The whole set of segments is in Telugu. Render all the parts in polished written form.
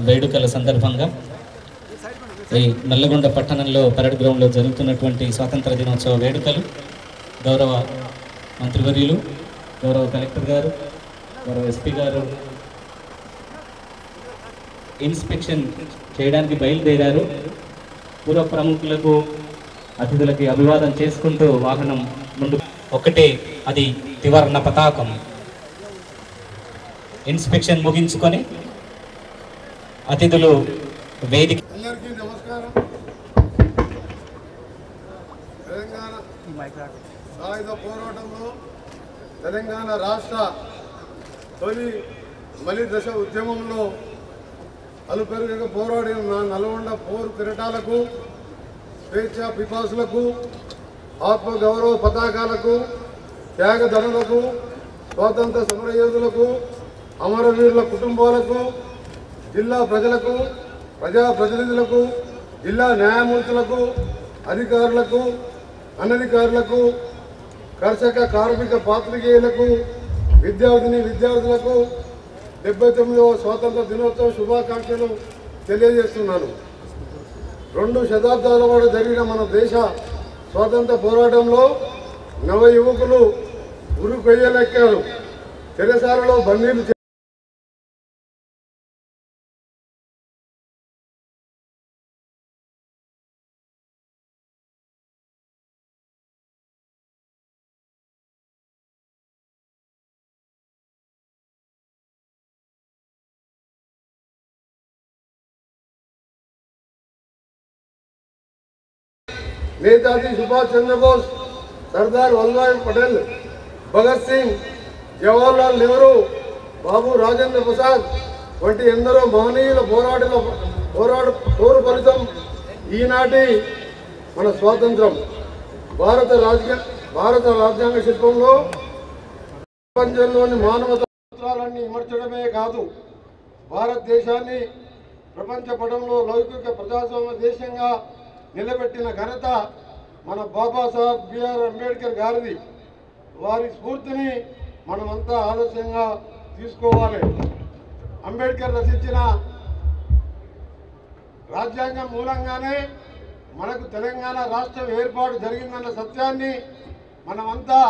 వేడుకల సందర్భంగా ఈ నల్లగొండ పట్టణంలో పరేడ్ గ్రౌండ్లో జరుగుతున్నటువంటి స్వాతంత్ర దినోత్సవ వేడుకలు గౌరవ మంత్రివర్యులు, గౌరవ కలెక్టర్ గారు, గౌరవ ఎస్పీ గారు ఇన్స్పెక్షన్ చేయడానికి బయలుదేరారు. పూర్వ ప్రముఖులకు, అతిథులకి అభివాదం చేసుకుంటూ వాహనం ముందు ఒకటే అది త్రివర్ణ పతాకం ఇన్స్పెక్షన్ ముగించుకొని అతిథులు వేదిక. అందరికీ నమస్కారం. తెలంగాణ సాయుధ పోరాటంలో తెలంగాణ రాష్ట్ర తొలి మలి దశ ఉద్యమంలో అలుపెరుగక పోరాడిన నల్గొండ పోరు కిరటాలకు, స్వేచ్ఛ పిపాసులకు, ఆత్మగౌరవ పతాకాలకు, త్యాగధనులకు, స్వాతంత్ర సమరయోధులకు, అమరవీరుల కుటుంబాలకు, జిల్లా ప్రజలకు, ప్రజాప్రతినిధులకు, జిల్లా న్యాయమూర్తులకు, అధికారులకు, అనధికారులకు, కర్షక కార్మిక పాత్రికేయులకు, విద్యార్థులకు 79వ స్వాతంత్ర దినోత్సవ శుభాకాంక్షలు తెలియజేస్తున్నాను. 2 శతాబ్దాల పాటు జరిగిన మన దేశ స్వాతంత్ర పోరాటంలో నవ యువకులు ఉరు కొయ్యలెక్కారు. చెరసాలలో బందీలు నేతాజీ సుభాష్ చంద్రబోస్, సర్దార్ వల్లభాయ్ పటేల్, భగత్ సింగ్, జవహర్లాల్ నెహ్రూ, బాబు రాజేంద్ర ప్రసాద్ వంటి ఎందరో మహనీయుల పోరు ఫలితం ఈనాటి మన స్వాతంత్రం. భారత రాజ్యాంగ శిల్పంలో ప్రపంచంలోని మానవతాన్ని ఇమర్చడమే కాదు, భారతదేశాన్ని ప్రపంచ పటంలో లౌకిక ప్రజాస్వామ్య దేశంగా నిలబెట్టిన ఘనత మన బాబాసాహెబ్ బిఆర్ అంబేద్కర్ గారిది. వారి స్ఫూర్తిని మనమంతా ఆదర్శంగా తీసుకోవాలి. అంబేద్కర్ రచించిన రాజ్యాంగం మూలంగానే మనకు తెలంగాణ రాష్ట్రం ఏర్పాటు జరిగిందన్న సత్యాన్ని మనమంతా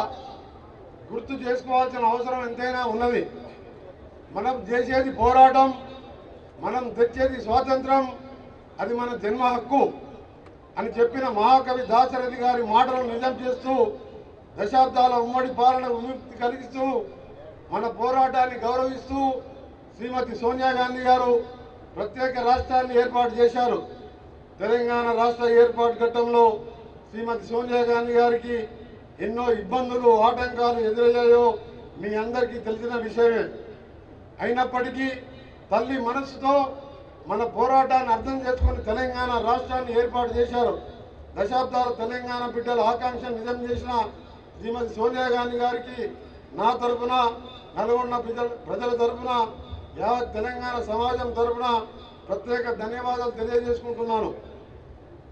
గుర్తు చేసుకోవాల్సిన అవసరం ఎంతైనా ఉన్నది. మనం చేసేది పోరాటం, మనం తెచ్చేది స్వాతంత్రం, అది మన జన్మ హక్కు అని చెప్పిన మహాకవి దాశరథి గారి మాటలను నిజం చేస్తూ, దశాబ్దాల ఉమ్మడి పాలన విముక్తి కలిగిస్తూ, మన పోరాటాన్ని గౌరవిస్తూ శ్రీమతి సోనియా గాంధీ గారు ప్రత్యేక రాష్ట్రాన్ని ఏర్పాటు చేశారు. తెలంగాణ రాష్ట్ర ఏర్పాటు ఘట్టంలో శ్రీమతి సోనియా గాంధీ గారికి ఎన్నో ఇబ్బందులు, ఆటంకాలు ఎదురయ్యాయో మీ అందరికీ తెలిసిన విషయమే. అయినప్పటికీ తల్లి మనస్సుతో మన పోరాటాన్ని అర్థం చేసుకుని తెలంగాణ రాష్ట్రాన్ని ఏర్పాటు చేశారు. దశాబ్దాల తెలంగాణ బిడ్డల ఆకాంక్ష నిజం చేసిన శ్రీమతి సోనియా గాంధీ గారికి నా తరఫున నల్గొండ ప్రజల తరఫున యావత్ తెలంగాణ సమాజం తరఫున ప్రత్యేక ధన్యవాదాలు తెలియజేసుకుంటున్నాను.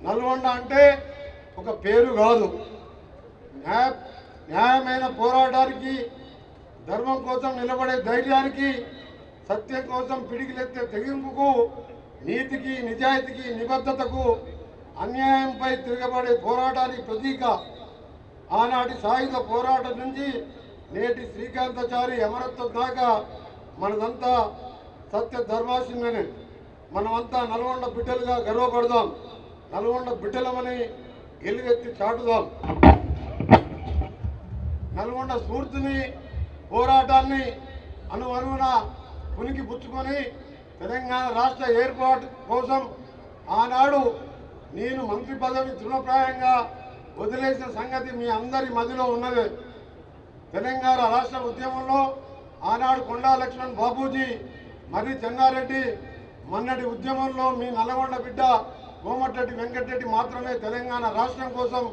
నల్గొండ అంటే ఒక పేరు కాదు, న్యాయమైన పోరాటానికి, ధర్మం కోసం నిలబడే ధైర్యానికి, సత్యం కోసం పిడికిలెత్తే తెగింపుకు, నీతికి, నిజాయితీకి, నిబద్ధతకు, అన్యాయంపై తిరగబడే పోరాటానికి ప్రతీక. ఆనాటి సాయుధ పోరాటం నుంచి నేటి శ్రీకాంతాచారి అమరత్వం దాకా మనదంతా సత్య ధర్మాసిందనే. మనమంతా నల్గొండ బిడ్డలుగా గర్వపడదాం, నల్గొండ బిడ్డలమని ఎలుగెత్తి చాటుదాం. నల్గొండ స్ఫూర్తిని, పోరాటాన్ని అనువనువున పునికి పుచ్చుకొని తెలంగాణ రాష్ట్ర ఏర్పాటు కోసం ఆనాడు నేను మంత్రి పదవి తృణప్రాయంగా వదిలేసిన సంగతి మీ అందరి మధ్యలో ఉన్నదే. తెలంగాణ రాష్ట్ర ఉద్యమంలో ఆనాడు కొండా లక్ష్మణ్ బాబూజీ, మరి చెన్నారెడ్డి, మొన్నటి ఉద్యమంలో మీ నల్గొండ బిడ్డ కోమటిరెడ్డి వెంకటరెడ్డి మాత్రమే తెలంగాణ రాష్ట్రం కోసం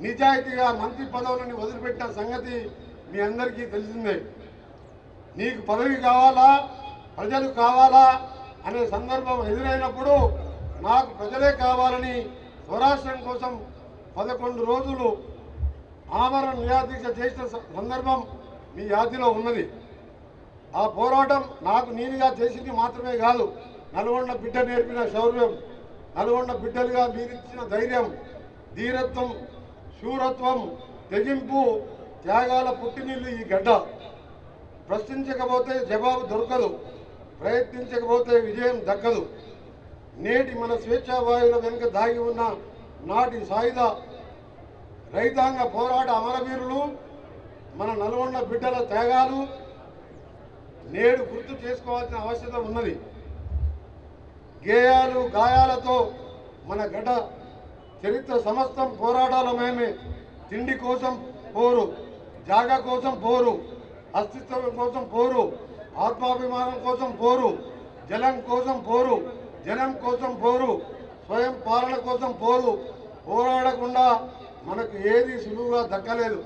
నిజాయితీగా మంత్రి పదవులను వదిలిపెట్టిన సంగతి మీ అందరికీ తెలిసిందే. నీకు పదవి కావాలా, ప్రజలు కావాలా అనే సందర్భం ఎదురైనప్పుడు నాకు ప్రజలే కావాలని స్వరాష్ట్రం కోసం 11 రోజులు ఆమరణ నిరాదీక్ష చేసిన సందర్భం మీ యాదిలో ఉన్నది. ఆ పోరాటం నాకు నేనుగా చేసింది మాత్రమే కాదు, నల్గొండ బిడ్డ నేర్పిన శౌర్యం, నల్గొండ బిడ్డలుగా మీరిచ్చిన ధైర్యం, ధీరత్వం, శూరత్వం, తెగింపు, త్యాగాల పుట్టినిల్లు ఈ గడ్డ. ప్రశ్నించకపోతే జవాబు దొరకదు, ప్రయత్నించకపోతే విజయం దక్కదు. నేటి మన స్వేచ్ఛావాయుల వెనుక దాగి ఉన్న నాటి సాయుధ రైతాంగ పోరాట అమరవీరులు, మన నల్గొండ బిడ్డల త్యాగాలు నేడు గుర్తు చేసుకోవాల్సిన అవసరం ఉన్నది. గేయాలు, గాయాలతో మన గడ్డ చరిత్ర సమస్తం పోరాటాలమేమే. తిండి కోసం పోరు, జాగా కోసం పోరు, అస్తిత్వం కోసం పోరు, ఆత్మాభిమానం కోసం పోరు, జలం కోసం పోరు, జనం కోసం పోరు, స్వయం పాలన కోసం పోరు. పోరాడకుండా మనకు ఏది సులువుగా దక్కలేదు.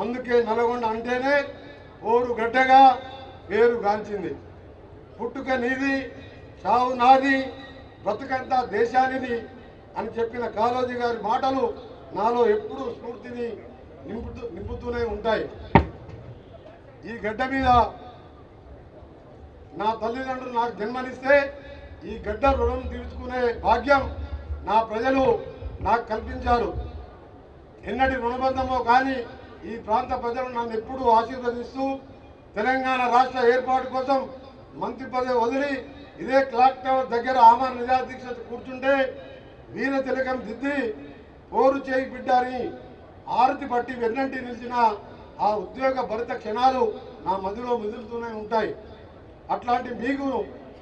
అందుకే నల్గొండ అంటేనే పోరు గడ్డగా పేరు గాంచింది. పుట్టుక నీది, చావు నాది, బ్రతుకంతా దేశానిది అని చెప్పిన కాళోజీ గారి మాటలు నాలో ఎప్పుడూ స్ఫూర్తిని నింపుతూనే ఉంటాయి. ఈ గడ్డ మీద నా తల్లిదండ్రులు నాకు జన్మనిస్తే ఈ గడ్డ రుణం తీర్చుకునే భాగ్యం నా ప్రజలు నాకు కల్పించారు. ఎన్నటి రుణబంధమో కానీ ఈ ప్రాంత ప్రజలు నన్ను ఎప్పుడూ ఆశీర్వదిస్తూ తెలంగాణ రాష్ట్ర ఏర్పాటు కోసం మంత్రి పదవి వదిలి ఇదే క్లాక్ టవర్ దగ్గర ఆమరణ నిరాదీక్ష కూర్చుంటే వీర తిలకం దిద్ది పోరు చేయి బిడ్డ అని ఆరతి పట్టి వెన్నంటి నిలిచిన ఆ ఉద్యోగ భరిత క్షణాలు నా మధ్యలో మెదులుతూనే ఉంటాయి. అట్లాంటి మీకు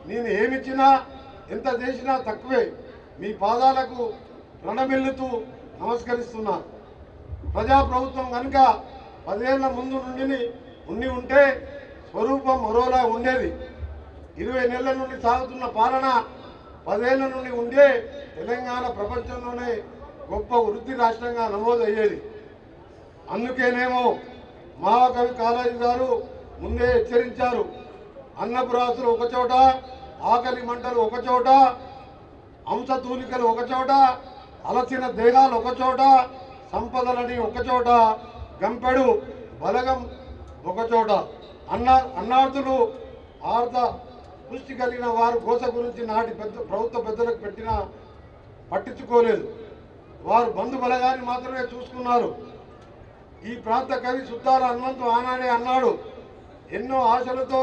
నేను ఏమిచ్చినా ఎంత చేసినా తక్కువే. మీ పాదాలకు రణమిల్లుతూ నమస్కరిస్తున్నా. ప్రజాప్రభుత్వం కనుక 10 ఏళ్ల ముందు ఉండి ఉంటే స్వరూపం మరోలా ఉండేది. 20 నెలల నుండి సాగుతున్న పాలన 10 ఏళ్ల నుండి ఉండే తెలంగాణ ప్రపంచంలోనే గొప్ప వృద్ధి రాష్ట్రంగా నమోదయ్యేది. అందుకేనేమో మహాకవి కాళోజీ గారు ముందే హెచ్చరించారు. అన్నపురాసులు ఒకచోట, ఆకలి మంటలు ఒకచోట, అంశతూలికలు ఒకచోట, అలసిన దేహాలు ఒకచోట, సంపదలని ఒకచోట, గంపెడు బలగం ఒకచోట. అన్నార్థులు ఆర్థ పుష్టి కలిగిన వారు కోస గురించి నాటి ప్రభుత్వ పెద్దలకు పట్టించుకోలేదు. వారు బంధు బలగాన్ని మాత్రమే చూసుకున్నారు. ఈ ప్రాంత కవి సుద్దాల హనుమంతు ఆనాడే అన్నాడు, ఎన్నో ఆశలతో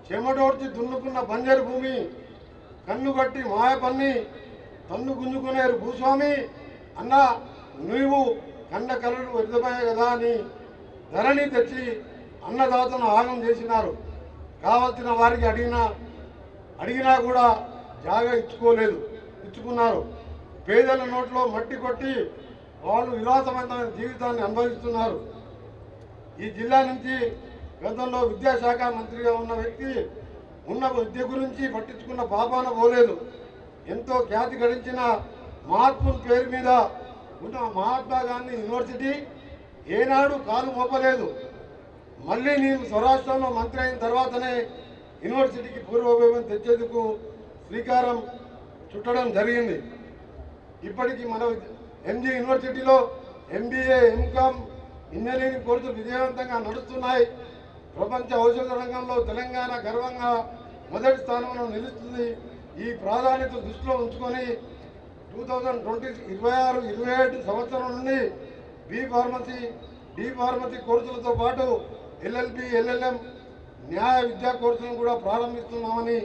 చెమటోడ్చి దున్నుకున్న బంజరు భూమి కన్నుగట్టి మాయపన్ని తన్ను గుంజుకునేరు భూస్వామి అన్న నువ్వు కన్న కలలు వ్యర్థమయ్యాయి కదా అని ధరణి తెచ్చి అన్నదాతను ఆగం చేసినారు. కావలసిన వారికి అడిగినా కూడా జాగా ఇచ్చుకున్నారు. పేదల నోట్లో మట్టి కొట్టి వాళ్ళు విలాసవంతమైన జీవితాన్ని అనుభవిస్తున్నారు. ఈ జిల్లా నుంచి గతంలో విద్యాశాఖ మంత్రిగా ఉన్న వ్యక్తి ఉన్న విద్య గురించి పట్టించుకున్న పాపాన పోలేదు. ఎంతో ఖ్యాతి గడించిన మహాత్ముని పేరు మీద ఉన్న మహాత్మా గాంధీ యూనివర్సిటీ ఏనాడు కాలు మోపలేదు. మళ్ళీ నేను స్వరాష్ట్రంలో మంత్రి అయిన తర్వాతనే యూనివర్సిటీకి పూర్వవైభవం తెచ్చేందుకు శ్రీకారం చుట్టడం జరిగింది. ఇప్పటికీ మన ఎంజీ యూనివర్సిటీలో ఎంబీఏ, ఎంకామ్, ఇంజనీరింగ్ కోర్సులు విజయవంతంగా నడుస్తున్నాయి. ప్రపంచ ఔషధ రంగంలో తెలంగాణ గర్వంగా మొదటి స్థానంలో నిలుస్తుంది. ఈ ప్రాధాన్యత దృష్టిలో ఉంచుకొని 2026-27 సంవత్సరం నుండి బి ఫార్మసీ కోర్సులతో పాటు LLB, LLM, న్యాయ విద్యా కోర్సులను కూడా ప్రారంభిస్తున్నామని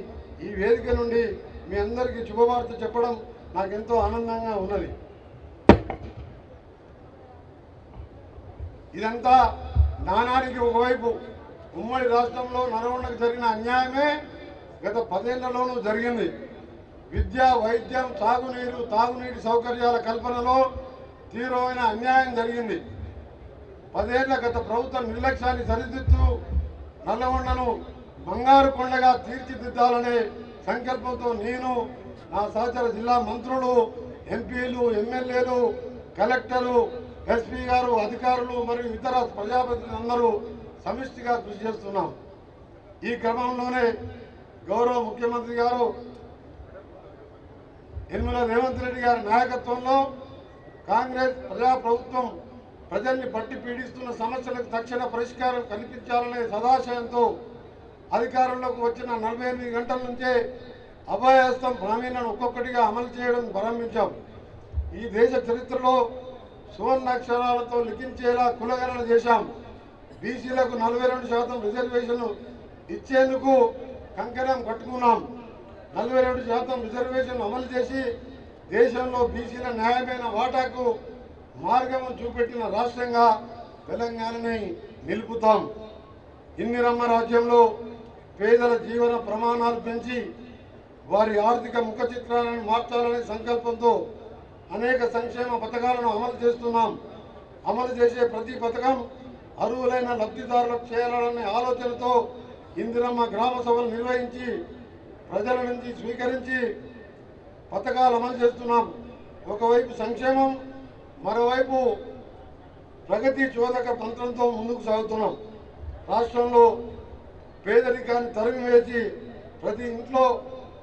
ఈ వేదిక నుండి మీ అందరికీ శుభవార్త చెప్పడం నాకెంతో ఆనందంగా ఉన్నది. ఇదంతా నానానికి ఒకవైపు ఉమ్మడి రాష్ట్రంలో నల్గొండకు జరిగిన అన్యాయమే గత 10 ఏళ్లలోనూ జరిగింది. విద్య, వైద్యం, తాగునీటి సౌకర్యాల కల్పనలో తీవ్రమైన అన్యాయం జరిగింది. 10 ఏళ్ల గత ప్రభుత్వ నిర్లక్ష్యాన్ని సరిదిద్దుతూ నల్లగొండను బంగారు కొండగా తీర్చిదిద్దాలనే సంకల్పంతో నేను, నా సహచర జిల్లా మంత్రులు, ఎంపీలు, ఎమ్మెల్యేలు, కలెక్టర్లు, ఎస్పీ గారు, అధికారులు మరియు ఇతర ప్రజాప్రతినిధులందరూ సమిష్టిగా కృషి చేస్తున్నాం. ఈ క్రమంలోనే గౌరవ ముఖ్యమంత్రి గారు యనమల రేవంత్ రెడ్డి గారి నాయకత్వంలో కాంగ్రెస్ ప్రజాప్రభుత్వం ప్రజల్ని పట్టి పీడిస్తున్న సమస్యలకు తక్షణ పరిష్కారం కల్పించాలనే సదాశయంతో అధికారంలోకి వచ్చిన 48 గంటల నుంచే అభయహస్తం హామీలను ఒక్కొక్కటిగా అమలు చేయడం ప్రారంభించాం. ఈ దేశ చరిత్రలో సువర్ణాక్షరాలతో లిఖించేలా కులగణన చేశాం. బీసీలకు 42% రిజర్వేషన్లు ఇచ్చేందుకు కంకణం కట్టుకున్నాం. 42% రిజర్వేషన్లు అమలు చేసి దేశంలో బీసీల న్యాయమైన వాటాకు మార్గం చూపెట్టిన రాష్ట్రంగా తెలంగాణని నిలుపుతాం. ఇందిరమ్మ రాజ్యంలో పేదల జీవన ప్రమాణాలు పెంచి వారి ఆర్థిక ముఖ చిత్రాలను మార్చాలనే సంకల్పంతో అనేక సంక్షేమ పథకాలను అమలు చేస్తున్నాం. అమలు చేసే ప్రతి పథకం అర్హులైన లబ్ధిదారులకు చేయాలనే ఆలోచనతో ఇందిరమ్మ గ్రామ సభలు నిర్వహించి ప్రజల నుంచి స్వీకరించి పథకాలు అమలు చేస్తున్నాం. ఒకవైపు సంక్షేమం, మరోవైపు ప్రగతి చోదక పంత్రంతో ముందుకు సాగుతున్నాం. రాష్ట్రంలో పేదరికాన్ని తరిమివేసి ప్రతి ఇంట్లో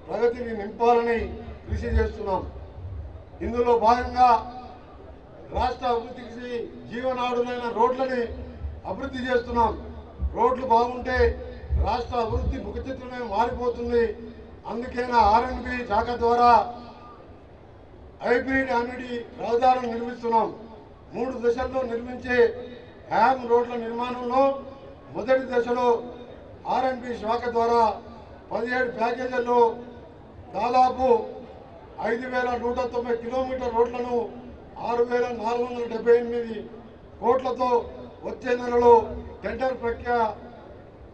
ప్రగతిని నింపాలని కృషి చేస్తున్నాం. ఇందులో భాగంగా రాష్ట్ర అభివృద్ధికి జీవనాడులైన రోడ్లని అభివృద్ధి చేస్తున్నాం. రోడ్లు బాగుంటే రాష్ట్ర అభివృద్ధి ముఖచిత్రమే మారిపోతుంది. అందుకేనా R&B శాఖ ద్వారా హైబ్రిడ్ అన్నిటి రహదారులను నిర్మిస్తున్నాం. 3 దశల్లో నిర్మించే హ్యామ్ రోడ్ల నిర్మాణంలో మొదటి దశలో R&B శాఖ ద్వారా 17 ప్యాకేజీల్లో దాదాపు 5,190 కిలోమీటర్ రోడ్లను 6,478 కోట్లతో వచ్చే నెలలో టెండర్ ప్రక్రియ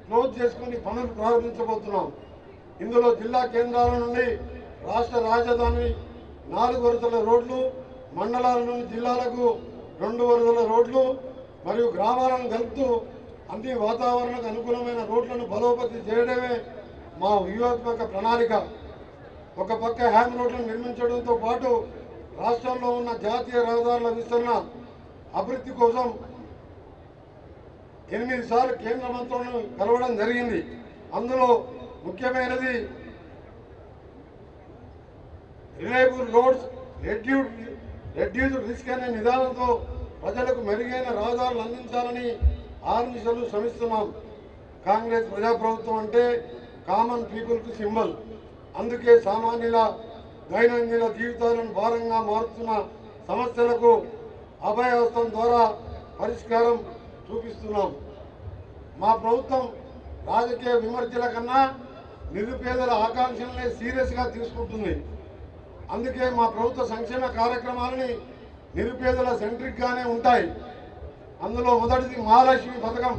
క్లోజ్ చేసుకుని పనులు ప్రారంభించబోతున్నాం. ఇందులో జిల్లా కేంద్రాల నుండి రాష్ట్ర రాజధాని 4 వరుసల రోడ్లు, మండలాల నుండి జిల్లాలకు 2 వరుసల రోడ్లు మరియు గ్రామాలను కలుపుతూ అన్ని వాతావరణకు అనుకూలమైన రోడ్లను బలోపేతం చేయడమే మా వ్యూహాత్మక ప్రణాళిక. ఒక పక్క హ్యామ్ రోడ్లను నిర్మించడంతో పాటు రాష్ట్రంలో ఉన్న జాతీయ రహదారుల విస్తరణ అభివృద్ధి కోసం 8 సార్లు కేంద్ర మంత్రులను కలవడం జరిగింది. అందులో ముఖ్యమైనది రిలయబుల్ రోడ్స్, రెడ్యూస్డ్ రిస్క్ అనే నిదానంతో ప్రజలకు మెరుగైన రహదారులు అందించాలని ఆర్మిషన్లు శ్రమిస్తున్నాం. కాంగ్రెస్ ప్రజాప్రభుత్వం అంటే కామన్ పీపుల్కి సింబల్. అందుకే సామాన్యుల దైనందిన జీవితాలను భారంగా మారుతున్న సమస్యలకు అభయహస్తం ద్వారా పరిష్కారం చూపిస్తున్నాం. మా ప్రభుత్వం రాజకీయ విమర్శల కన్నా నిరుపేదల ఆకాంక్షలనే సీరియస్గా తీసుకుంటుంది. అందుకే మా ప్రభుత్వ సంక్షేమ కార్యక్రమాలని నిరుపేదల సెంట్రిక్గానే ఉంటాయి. అందులో మొదటిది మహాలక్ష్మి పథకం.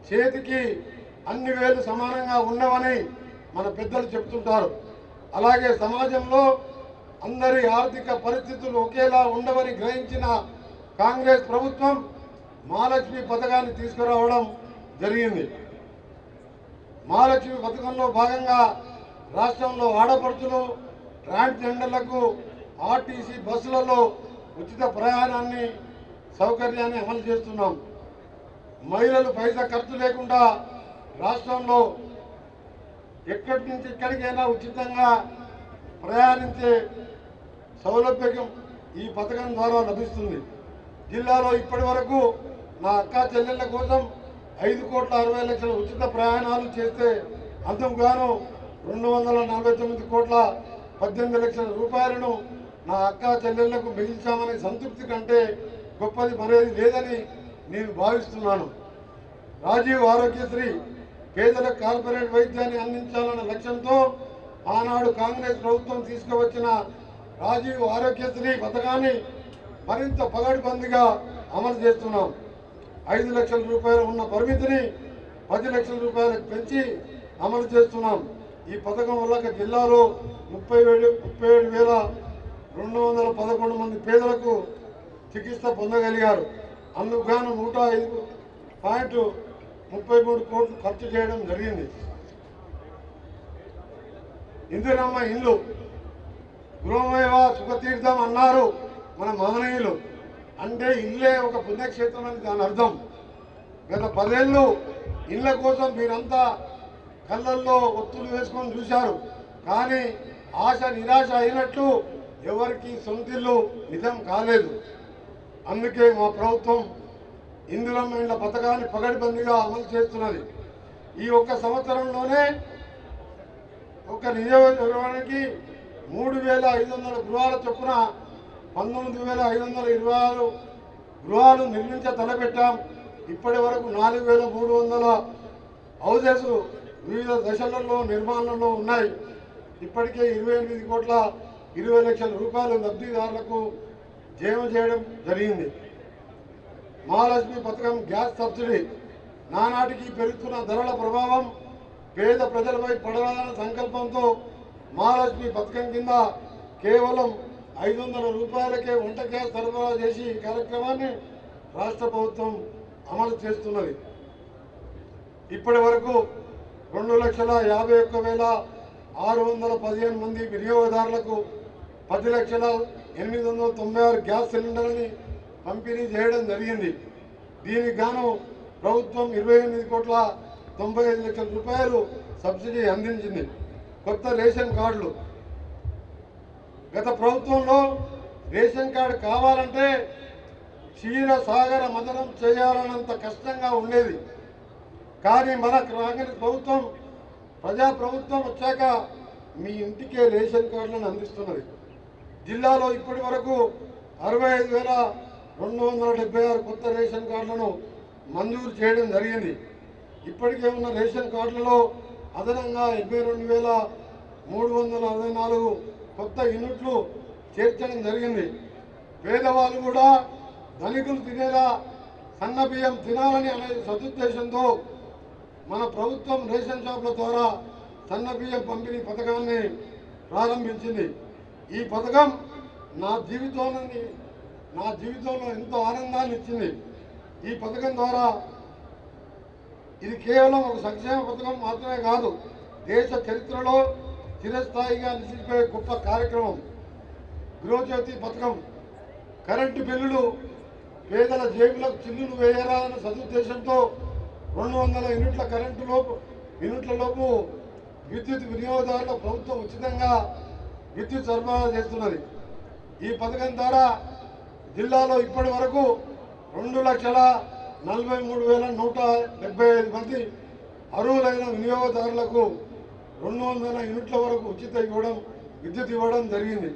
చేతికి అన్ని వేలు సమానంగా ఉండవని మన పెద్దలు చెప్తుంటారు. అలాగే సమాజంలో అందరి ఆర్థిక పరిస్థితులు ఒకేలా ఉండవని గ్రహించిన కాంగ్రెస్ ప్రభుత్వం మహాలక్ష్మి పథకాన్ని తీసుకురావడం జరిగింది. మహాలక్ష్మి పథకంలో భాగంగా రాష్ట్రంలో ఆడపడుచులు, ట్రాన్స్జెండర్లకు ఆర్టీసీ బస్సులలో ఉచిత ప్రయాణాన్ని సౌకర్యాన్ని అమలు చేస్తున్నాం. మహిళలు పైసా ఖర్చు లేకుండా రాష్ట్రంలో ఎక్కడి నుంచి ఎక్కడికైనా ఉచితంగా ప్రయాణించే సౌలభ్యం ఈ పథకం ద్వారా లభిస్తుంది. జిల్లాలో ఇప్పటి వరకు నా అక్క చెల్లెళ్ళ కోసం 5,60,00,000 ఉచిత ప్రయాణాలు చేస్తే అందుకు గాను 249,18,18,00,000 రూపాయలను నా అక్క చెల్లెళ్లకు మిగిల్చామనే సంతృప్తి కంటే గొప్పది మరేది లేదని నేను భావిస్తున్నాను. రాజీవ్ ఆరోగ్యశ్రీ పేదలకు కార్పొరేట్ వైద్యాన్ని అందించాలన్న లక్ష్యంతో ఆనాడు కాంగ్రెస్ ప్రభుత్వం తీసుకువచ్చిన రాజీవ్ ఆరోగ్యశ్రీ పథకాన్ని మరింత పగడ్బందీగా అమలు చేస్తున్నాం. 5 లక్షల రూపాయలు ఉన్న పరిమితిని 10 లక్షల రూపాయలకు పెంచి అమలు చేస్తున్నాం. ఈ పథకం వల్ల జిల్లాలో 37,211 మంది పేదలకు చికిత్స పొందగలిగారు. అందుకు గాను 105.33 కోట్లు ఖర్చు చేయడం జరిగింది. ఇందిరమ్మ ఇల్లు గృహమేవ సుఖతీర్థం అన్నారు మన మహనీయులు. అంటే ఇల్లే ఒక పుణ్యక్షేత్రం అని దాని అర్థం. గత 10 ఏళ్ళు ఇళ్ళ కోసం మీరంతా కళ్ళల్లో ఒత్తులు వేసుకొని చూశారు. కానీ ఆశ నిరాశ అయినట్లు ఎవరికి సొంతిల్లు నిజం కాలేదు. అందుకే మా ప్రభుత్వం ఇందిరమ్మ ఇళ్ల పథకాన్ని పగడ్బందీగా అమలు చేస్తున్నది. ఈ ఒక్క సంవత్సరంలోనే ఒక నియోజకవర్గానికి 3,500 గృహాల చొప్పున 19,526 గృహాలు నిర్మించ తలపెట్టాం. ఇప్పటి వరకు 4,300 హౌజెస్ వివిధ దశలలో నిర్మాణంలో ఉన్నాయి. ఇప్పటికే 28,20,00,000 రూపాయలు లబ్ధిదారులకు జమ చేయడం జరిగింది. మహాలక్ష్మి పథకం గ్యాస్ సబ్సిడీ నానాటికి పెరుగుతున్న ధరల ప్రభావం పేద ప్రజలపై పడాలన్న సంకల్పంతో మహాలక్ష్మి పథకం కింద కేవలం 500 రూపాయలకే వంట గ్యాస్ సరఫరా చేసి ఈ కార్యక్రమాన్ని రాష్ట్ర ప్రభుత్వం అమలు చేస్తున్నది. ఇప్పటి వరకు 2,51,615 మంది వినియోగదారులకు 10,896 గ్యాస్ సిలిండర్ని పంపిణీ చేయడం జరిగింది. దీనికి గాను ప్రభుత్వం 28,95,00,000 రూపాయలు సబ్సిడీ అందించింది. కొత్త రేషన్ కార్డులు గత ప్రభుత్వంలో రేషన్ కార్డు కావాలంటే క్షీరసాగర మదనం చేయాలన్నంత కష్టంగా ఉండేది. కానీ మన కాంగ్రెస్ ప్రభుత్వం ప్రజాప్రభుత్వం వచ్చాక మీ ఇంటికే రేషన్ కార్డులను అందిస్తున్నది. జిల్లాలో ఇప్పటి వరకు 65,276 కొత్త రేషన్ కార్డులను మంజూరు చేయడం జరిగింది. ఇప్పటికే ఉన్న రేషన్ కార్డులలో అదనంగా 72,364 కొత్త యూనిట్లు చేర్చడం జరిగింది. పేదవాళ్ళు కూడా ధనికులు తినేలా సన్న బియ్యం తినాలని అనే సదుద్దేశంతో మన ప్రభుత్వం రేషన్ షాపుల ద్వారా సన్న బియ్యం పంపిణీ పథకాన్ని ప్రారంభించింది. ఈ పథకం నా జీవితంలో ఎంతో ఆనందాన్ని ఇచ్చింది. ఈ పథకం ద్వారా ఇది కేవలం ఒక సంక్షేమ పథకం మాత్రమే కాదు, దేశ చరిత్రలో చిరస్థాయిగా నిలిచిపోయే గొప్ప కార్యక్రమం. గృహజ్యోతి పథకం కరెంటు బిల్లులు పేదల జేబులకు చిల్లులు వేయరాలన్న సదుద్దేశంతో 200 యూనిట్ల యూనిట్లలోపు విద్యుత్ వినియోగదారుల ప్రభుత్వం ఉచితంగా విద్యుత్ సరఫరా చేస్తున్నది. ఈ పథకం ద్వారా జిల్లాలో ఇప్పటి వరకు 2,43,175 మంది అర్హులైన వినియోగదారులకు 200 యూనిట్ల వరకు ఉచిత విద్యుత్ ఇవ్వడం జరిగింది.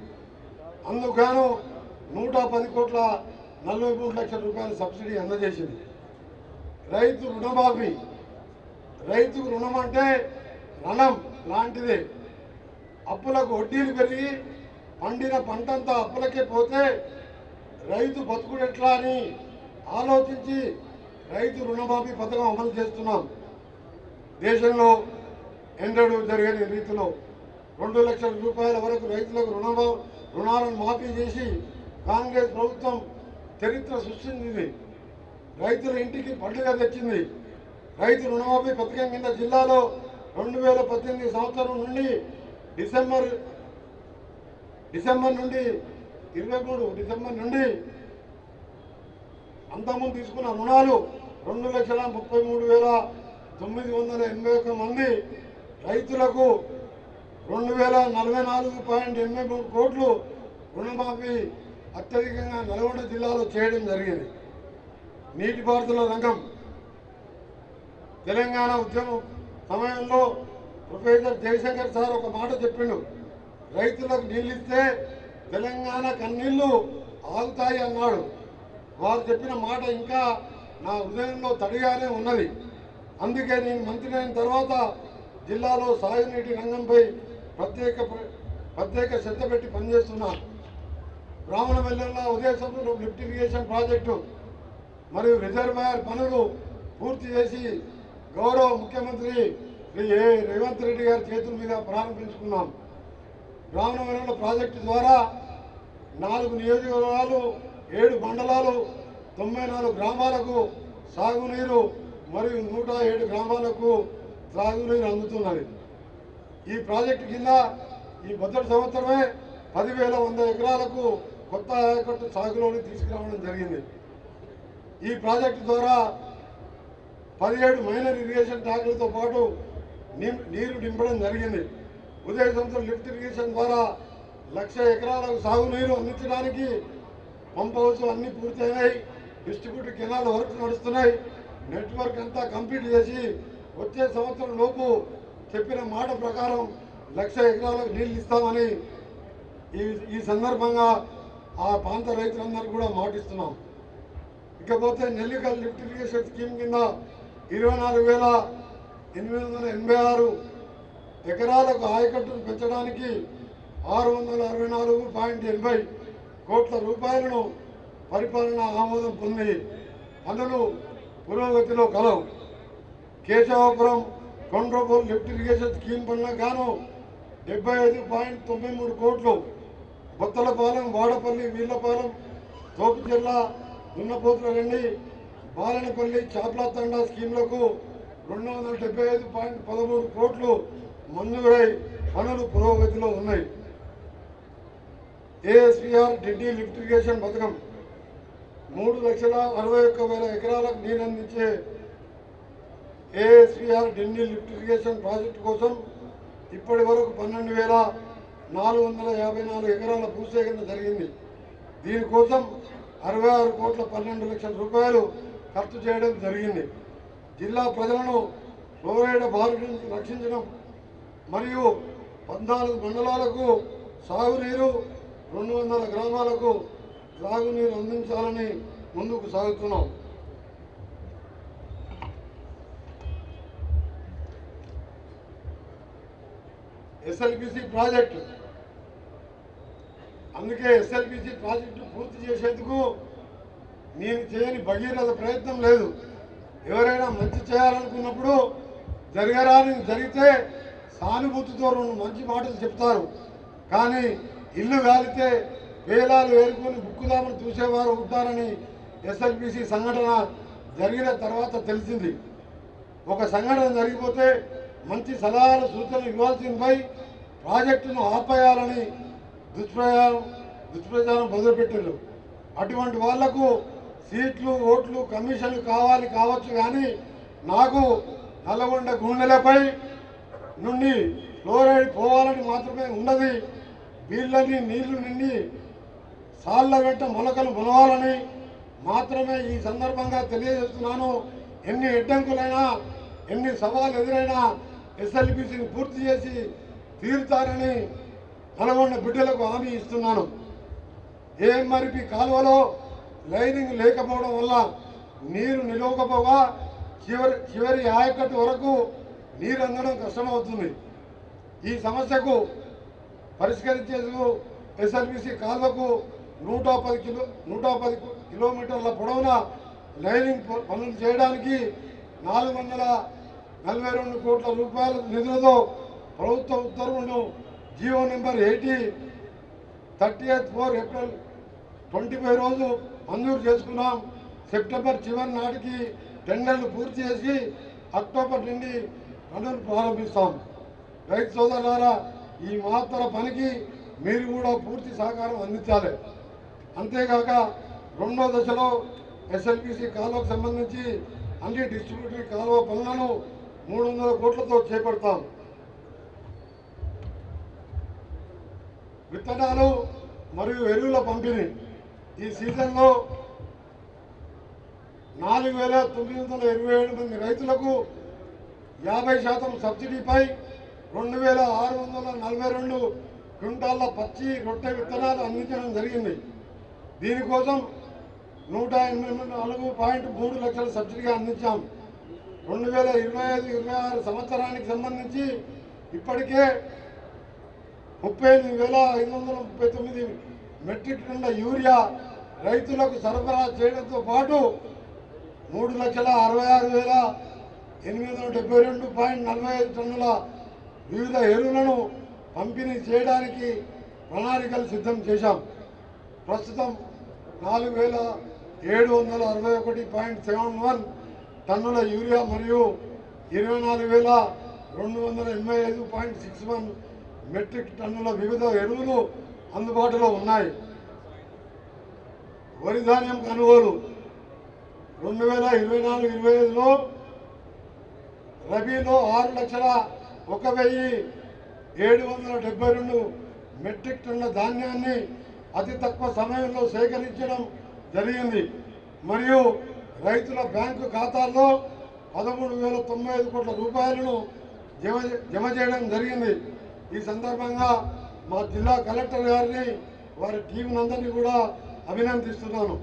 అందుకు 110,43,00,000 రూపాయల సబ్సిడీ అందజేసింది. రైతు రుణమాఫీ రైతుకు రుణం అంటే రణం లాంటిదే. అప్పులకు వడ్డీలు పెరిగి పండిన పంటంతా అప్పులకే పోతే రైతు బతుకుడు ఎట్లా అని ఆలోచించి రైతు రుణమాఫీ పథకం అమలు చేస్తున్నాం. దేశంలో ఎన్నడూ జరగని రీతిలో 2 లక్షల రూపాయల వరకు రైతులకు రుణాలను మాఫీ చేసి కాంగ్రెస్ ప్రభుత్వం చరిత్ర సృష్టించింది. రైతుల ఇంటికి పండుగ తెచ్చింది. రైతు రుణమాఫీ పథకం కింద జిల్లాలో 2018 సంవత్సరం నుండి డిసెంబర్ నుండి 23 డిసెంబర్ నుండి అంతకుముందు తీసుకున్న రుణాలు 2,33,981 మంది రైతులకు 2,044.83 కోట్లు రుణమాఫీ అత్యధికంగా నల్గొండ జిల్లాలో చేయడం జరిగింది. నీటిపారుదల రంగం తెలంగాణ ఉద్యమం సమయంలో ప్రొఫెసర్ జయశంకర్ సార్ ఒక మాట చెప్పిండు, రైతులకు నీళ్ళు ఇస్తే తెలంగాణ కన్నీళ్లు ఆగుతాయి అన్నాడు. వారు చెప్పిన మాట ఇంకా నా హృదయంలో తడిగానే ఉన్నది. అందుకే నేను మంత్రి అయిన తర్వాత జిల్లాలో సాగునీటి రంగంపై ప్రత్యేక శ్రద్ధ పెట్టి పనిచేస్తున్నాను. బ్రాహ్మణవెల్లంలో ఉదయసముద్రం లిఫ్ట్ ఇరిగేషన్ ప్రాజెక్టు మరియు రిజర్వాయర్ పనులు పూర్తి చేసి గౌరవ ముఖ్యమంత్రి శ్రీ రేవంత్ రెడ్డి గారి చేతుల మీద ప్రారంభించుకున్నాం. బ్రాహ్మణవెల్లంలో ప్రాజెక్టు ద్వారా 4 నియోజకవర్గాలు 7 మండలాలు 94 గ్రామాలకు సాగునీరు మరియు 107 గ్రామాలకు త్రాగునీరు అందుతున్నది. ఈ ప్రాజెక్టు కింద ఈ మొదటి సంవత్సరమే 10,100 ఎకరాలకు కొత్త ఆయకట్టు సాగులోకి తీసుకురావడం జరిగింది. ఈ ప్రాజెక్టు ద్వారా 17 మైనర్ ఇరిగేషన్ ట్యాంకులతో పాటు నీరు నింపడం జరిగింది. ఉదయ సంవత్సరం లిఫ్ట్ ఇరిగేషన్ ద్వారా 1,00,000 ఎకరాలకు సాగునీరు అందించడానికి పంప్ హౌస్ అన్ని పూర్తయినాయి. డిస్ట్రిబ్యూటర్ కెనాల్ వర్క్ నడుస్తున్నాయి. నెట్వర్క్ అంతా కంప్లీట్ చేసి వచ్చే సంవత్సరం లోపు చెప్పిన మాట ప్రకారం 1,00,000 ఎకరాలకు నీళ్ళు ఇస్తామని ఈ సందర్భంగా ఆ ప్రాంత రైతులందరూ కూడా మాటిస్తున్నాం. ఇకపోతే నెల్లికల్ లిఫ్ట్ ఇరిగేషన్ స్కీమ్ కింద 24,886 ఎకరాలకు ఆయకట్టును పెంచడానికి 664.80 కోట్ల రూపాయలను పరిపాలన ఆమోదం పొంది పనులు పురోగతిలో కలవు. కేశవాపురం కొండ్రపూర్ లిఫ్ట్ ఇరిగేషన్ స్కీమ్ పనులకు గాను 75.93 కోట్లు, బొత్తలపాలెం, వాడపల్లి, వీళ్లపాలెం, తోపుచెర్ల, దున్నపోతులరెడ్డి, బాలనపల్లి, చాప్లాతండా స్కీమ్లకు 275.13 కోట్లు మంజూరై పనులు పురోగతిలో ఉన్నాయి. ఏఎస్పీఆర్ ఢిల్లీ లిఫ్ట్ ఇరిగేషన్ పథకం 3,61,000 ఎకరాలకు నీరు అందించే ఏఎస్పీఆర్ ఢిల్లీ లిఫ్ట్ ఇరిగేషన్ ప్రాజెక్టు కోసం ఇప్పటి వరకు 12,454 ఎకరాల భూసేకరణ జరిగింది. దీనికోసం 66 కోట్ల 12 లక్షల రూపాయలు ఖర్చు చేయడం జరిగింది. జిల్లా ప్రజలను ఫ్లోరైడ్ బారి నుంచి రక్షించడం మరియు 14 మండలాలకు సాగునీరు, 200 గ్రామాలకు త్రాగునీరు అందించాలని ముందుకు సాగుతున్నాం. ఎస్ఎల్బిసి ప్రాజెక్టు, అందుకే ఎస్ఎల్బిసి ప్రాజెక్టు పూర్తి చేసేందుకు నేను చేయని భగీరథ ప్రయత్నం లేదు. ఎవరైనా మంచి చేయాలనుకున్నప్పుడు జరగరాని జరిగితే సానుభూతితో 2 మంచి మాటలు చెప్తారు. కానీ ఇల్లు కాలితే వేలాలు వేరుకొని బుక్కుదామని చూసేవారు ఉంటారని ఎస్ఎల్బిసి సంఘటన జరిగిన తర్వాత తెలిసింది. ఒక సంఘటన జరిగిపోతే మంచి సలహాలు సూచనలు ఇవ్వాల్సిందిపై ప్రాజెక్టును ఆపేయాలని దుష్ప్రచారం మొదలుపెట్టారు. అటువంటి వాళ్లకు సీట్లు, ఓట్లు, కమిషన్లు కావచ్చు, కానీ నాకు నల్లగొండ గుండెలపై నుండి ఫ్లోరైడ్ పోవాలని మాత్రమే ఉన్నది. వీళ్ళని నీళ్లు నిండి సాళ్ల వెంట మొలకలు మొలవాలని మాత్రమే ఈ సందర్భంగా తెలియజేస్తున్నాను. ఎన్ని అడ్డంకులైనా, ఎన్ని సవాళ్ళు ఎదురైనా ఎస్ఎల్బిసిని పూర్తి చేసి తీరుతారని నల్గొండ బిడ్డలకు హామీ ఇస్తున్నాను. ఏఎంఆర్పి కాలువలో లైనింగ్ లేకపోవడం వల్ల నీరు నిలవకపోగా చివరి ఆయకట్టు వరకు నీరు అందడం కష్టమవుతుంది. ఈ సమస్యకు పరిష్కరించేందుకు ఎస్ఎల్బిసి కాలువకు 110 కిలోమీటర్ల పొడవున లైనింగ్ పనులు చేయడానికి 442 కోట్ల రూపాయల నిధులతో ప్రభుత్వ ఉత్తర్వులను జీవో నెంబర్ 30/4 ఏప్రిల్ 25 రోజు మంజూరు చేసుకున్నాం. సెప్టెంబర్ చివరి నాటికి టెండర్లు పూర్తి చేసి అక్టోబర్ నుండి పనులు ప్రారంభిస్తాం. రైతు సోదరులారా, ఈ మహత్తర పనికి మీరు కూడా పూర్తి సహకారం అందించాలి. అంతేకాక 2వ దశలో ఎస్ఎల్బిసి కాలువకు సంబంధించి అన్ని డిస్ట్రిబ్యూటరీ కాలువ పనులను 300 కోట్లతో చేపడతాం. విత్తనాలు మరియు ఎరువుల పంపిణీ ఈ సీజన్లో 4,927 మంది రైతులకు 50% సబ్సిడీపై 2,642 క్వింటాళ్ల పచ్చి రొట్టె విత్తనాలు అందించడం జరిగింది. దీనికోసం 184.3 లక్షల సబ్సిడీగా అందించాం. 2025-26 సంవత్సరానికి సంబంధించి ఇప్పటికే 38,539 మెట్రిక్ టన్నుల యూరియా రైతులకు సరఫరా చేయడంతో పాటు 3,66,872.45 టన్నుల వివిధ ఎరువులను పంపిణీ చేయడానికి ప్రణాళికలు సిద్ధం చేశాం. ప్రస్తుతం 4,761.71 టన్నుల యూరియా మరియు 24,285.61 మెట్రిక్ టన్నుల వివిధ ఎరువులు అందుబాటులో ఉన్నాయి. వరి ధాన్యం కొనుగోలు 2024-25లో రబీలో 6,01,772 మెట్రిక్ టన్నుల ధాన్యాన్ని అతి తక్కువ సమయంలో సేకరించడం జరిగింది మరియు రైతుల బ్యాంకు ఖాతాల్లో 13,095 కోట్ల రూపాయలను జమ చేయడం జరిగింది. ఈ సందర్భంగా మా జిల్లా కలెక్టర్ గారిని వారి టీంనందరినీ కూడా అభినందిస్తున్నాను.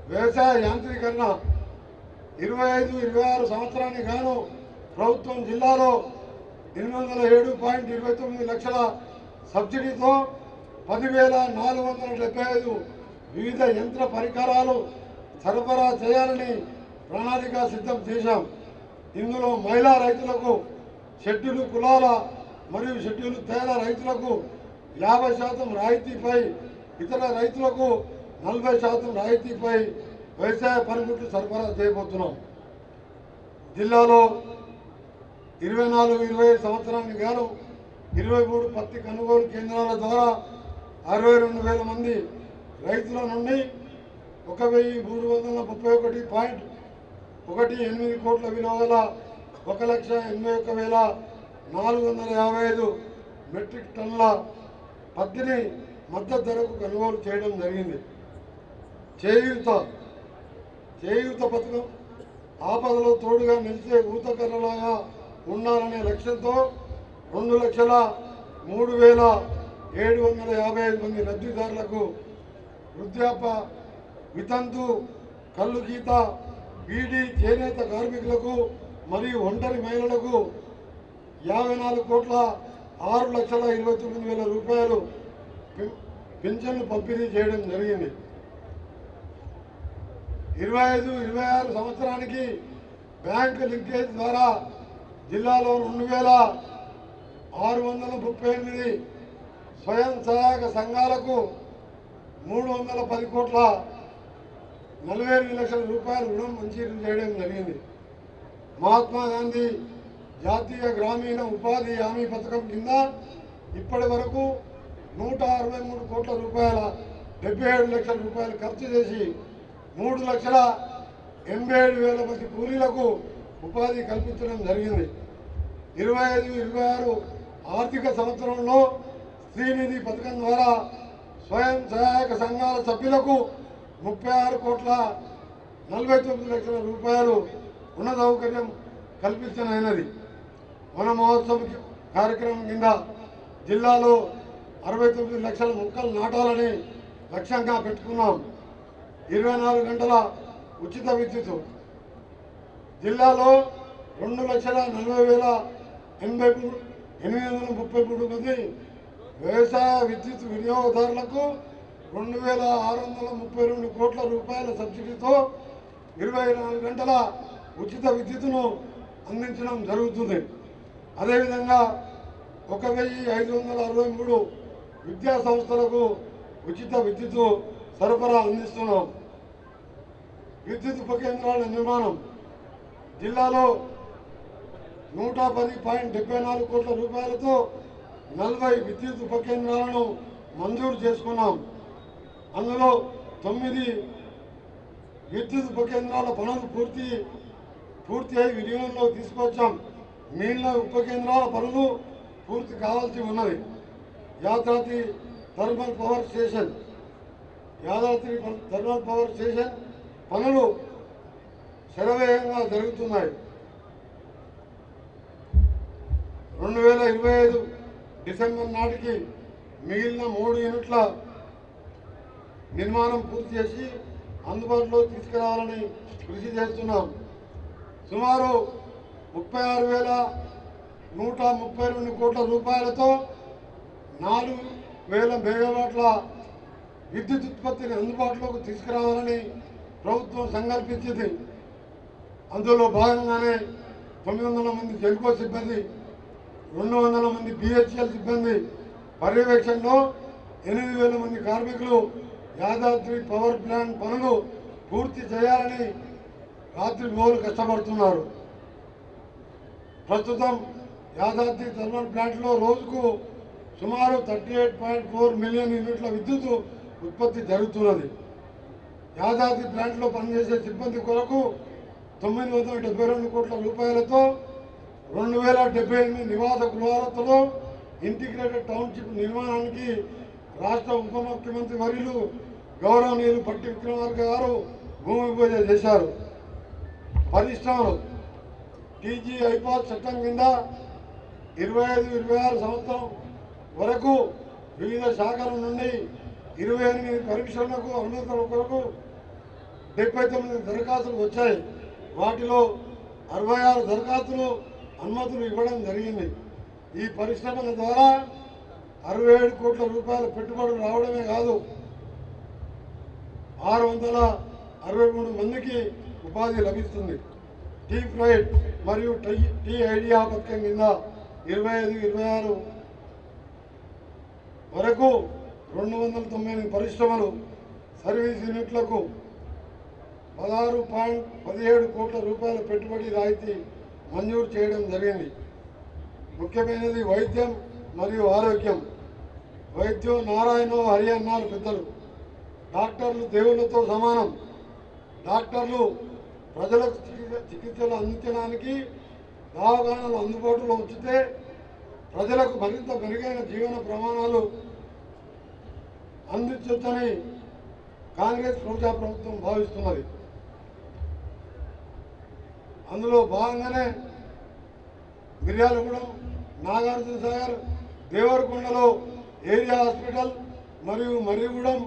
వ్యవసాయ యాంత్రీకరణ 25-26 సంవత్సరానికి గాను ప్రభుత్వం జిల్లాలో 807.29 లక్షల సబ్సిడీతో 10,475 వివిధ యంత్ర పరికరాలు సరఫరా చేయాలని ప్రణాళిక సిద్ధం చేశాం. ఇందులో మహిళా రైతులకు, షెడ్యూలు కులాల మరియు షెడ్యూలు తెగల రైతులకు 50% రాయితీపై, ఇతర రైతులకు 40% రాయితీపై వ్యవసాయ పనిముట్లు సరఫరా చేయబోతున్నాం. జిల్లాలో 24-25 సంవత్సరానికి గాను 23 పత్తి కొనుగోలు కేంద్రాల ద్వారా 62,000 మంది రైతుల నుండి 1,331.18 కోట్ల విలువ గల 1,81,455 మెట్రిక్ టన్నుల పత్తిని మద్దతు ధరకు కొనుగోలు చేయడం జరిగింది. చేయూత పథకం ఆపదలో తోడుగా నిలిచే ఊతకర్రలాగా ఉండాలనే లక్ష్యంతో 2,03,755 మంది లబ్ధిదారులకు వృద్ధాప్య, వితంతు, కళ్ళు గీత, బీడీ, చేనేత కార్మికులకు మరియు ఒంటరి మహిళలకు 54,06,29,000 రూపాయలు పింఛన్లు పంపిణీ చేయడం జరిగింది. 25-26 సంవత్సరానికి బ్యాంకు లింకేజ్ ద్వారా జిల్లాలో 2,638 స్వయం సహాయక సంఘాలకు 310.42 లక్షల రూపాయలు రుణం మంజూరు చేయడం జరిగింది. మహాత్మా గాంధీ జాతీయ గ్రామీణ ఉపాధి హామీ పథకం కింద ఇప్పటి వరకు 163 కోట్ల రూపాయల 77 లక్షల రూపాయలు ఖర్చు చేసి 3,87,000 మంది కూలీలకు ఉపాధి కల్పించడం జరిగింది. 25-26 ఆర్థిక సంవత్సరంలో శ్రీనిధి పథకం ద్వారా స్వయం సహాయక సంఘాల సభ్యులకు 36,49 లక్షల రూపాయలు రుణ సౌకర్యం కల్పించనైనది. వన మహోత్సవ కార్యక్రమం కింద జిల్లాలో 69 లక్షల మొక్కలు నాటాలని లక్ష్యంగా పెట్టుకున్నాం. 24 గంటల ఉచిత విద్యుత్ జిల్లాలో 2,40,833 మంది వ్యవసాయ విద్యుత్ వినియోగదారులకు 2,632 కోట్ల రూపాయల సబ్సిడీతో 24 గంటల ఉచిత విద్యుత్తును అందించడం జరుగుతుంది. అదేవిధంగా 1,563 విద్యా సంస్థలకు ఉచిత విద్యుత్ సరఫరా అందిస్తున్నాం. విద్యుత్ ఉప కేంద్రాల నిర్మాణం జిల్లాలో 110.74 కోట్ల రూపాయలతో 40 విద్యుత్ ఉప కేంద్రాలను మంజూరు చేసుకున్నాం. అందులో 9 విద్యుత్ ఉప కేంద్రాల పనులు పూర్తి పూర్తి అయి వినియోగంలో తీసుకొచ్చాం. మిగిలిన ఉప కేంద్రాల పనులు పూర్తి కావాల్సి ఉన్నది. యాదాద్రి థర్మల్ పవర్ స్టేషన్ పనులు శరవేగంగా జరుగుతున్నాయి. 2025 డిసెంబర్ నాటికి మిగిలిన 3 యూనిట్ల నిర్మాణం పూర్తి చేసి అందుబాటులో తీసుకురావాలని కృషి చేస్తున్నాం. సుమారు 36,132 కోట్ల రూపాయలతో 4,000 మెగావాట్ల విద్యుత్ ఉత్పత్తిని అందుబాటులోకి తీసుకురావాలని ప్రభుత్వం సంకల్పించింది. అందులో భాగంగానే 900 మంది జెల్కో సిబ్బంది, 200 మంది బిహెచ్ఎల్ సిబ్బంది పర్యవేక్షణలో 8,000 మంది కార్మికులు యాదాద్రి పవర్ ప్లాంట్ పనులు పూర్తి చేయాలని రాత్రి రోజులు కష్టపడుతున్నారు. ప్రస్తుతం యాదాద్రి థర్మల్ ప్లాంట్లో రోజుకు సుమారు 38.4 మిలియన్ యూనిట్ల విద్యుత్ ఉత్పత్తి జరుగుతున్నది. యాదాద్రి ప్లాంట్లో పనిచేసే సిబ్బంది కొరకు 972 కోట్ల రూపాయలతో 2,078 నివాస గృహాలతో ఇంటిగ్రేటెడ్ టౌన్షిప్ నిర్మాణానికి రాష్ట్ర ఉప ముఖ్యమంత్రి వర్యులు గౌరవనీయులు పట్టి విక్రమార్క గారు భూమి పూజ చేశారు. పరిశ్రమలు టీజీ ఐపాస్ చట్టం కింద 25-26 సంవత్సరం వరకు వివిధ శాఖల నుండి 28 పరీక్షలకు అనుమతుల కొరకు 79 దరఖాస్తులు వచ్చాయి. వాటిలో 66 దరఖాస్తులు అనుమతులు ఇవ్వడం జరిగింది. ఈ పరిశ్రమల ద్వారా 67 కోట్ల రూపాయల పెట్టుబడులు రావడమే కాదు, 663 మందికి ఉపాధి లభిస్తుంది. టీ ఫ్రైడ్ మరియు టీ ఐడియా పథకం కింద 25-26 వరకు 298 పరిశ్రమలు సర్వీస్ యూనిట్లకు 16.17 కోట్ల రూపాయల పెట్టుబడి రాయితీ మంజూరు చేయడం జరిగింది. ముఖ్యమైనది వైద్యం మరియు ఆరోగ్యం. వైద్యం నారాయణ హరి అన్నారు పెద్దలు. డాక్టర్లు దేవుళ్లతో సమానం. డాక్టర్లు ప్రజలకు చికిత్సలు అందించడానికి దవాఖానాలు అందుబాటులో ఉంచితే ప్రజలకు మరింత మెరుగైన జీవన ప్రమాణాలు అందించవచ్చని కాంగ్రెస్ ప్రభుత్వం భావిస్తున్నది. అందులో భాగంగానే మిర్యాలగూడెం, నాగార్జున సాగర్, దేవరకొండలో ఏరియా హాస్పిటల్ మరియు మర్రిగూడెం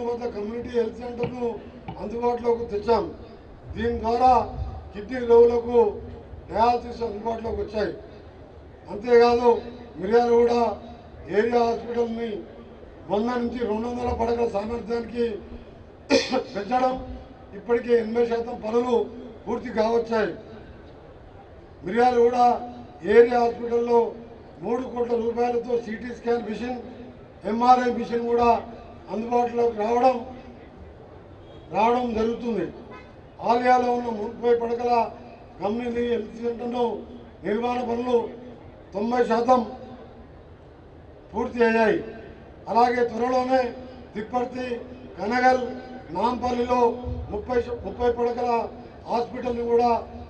వద్ద కమ్యూనిటీ హెల్త్ సెంటర్ను అందుబాటులోకి తెచ్చాం. దీని ద్వారా కిడ్నీ రోగులకు డయాలసిస్ అందుబాటులోకి వచ్చాయి. అంతేకాదు మిర్యాలగూడ ఏరియా హాస్పిటల్ని 100 నుంచి 200 పడకల సామర్థ్యానికి పెంచడం, ఇప్పటికే 80% పనులు పూర్తి కావచ్చాయి. మిర్యాలగూడ ఏరియా హాస్పిటల్లో 3 కోట్ల రూపాయలతో CT scan machine, MRI machine కూడా అందుబాటులోకి రావడం జరుగుతుంది. ఆలయాలో ఉన్న 30 పడకల కమ్యూనిటీ హెల్త్ సెంటర్ను నిర్మాణ పనులు 90% పూర్తి అయ్యాయి. అలాగే త్వరలోనే తిప్పర్తి, కనగల్, నాంపల్లిలో 30 పడకల హాస్పిటల్ని కూడా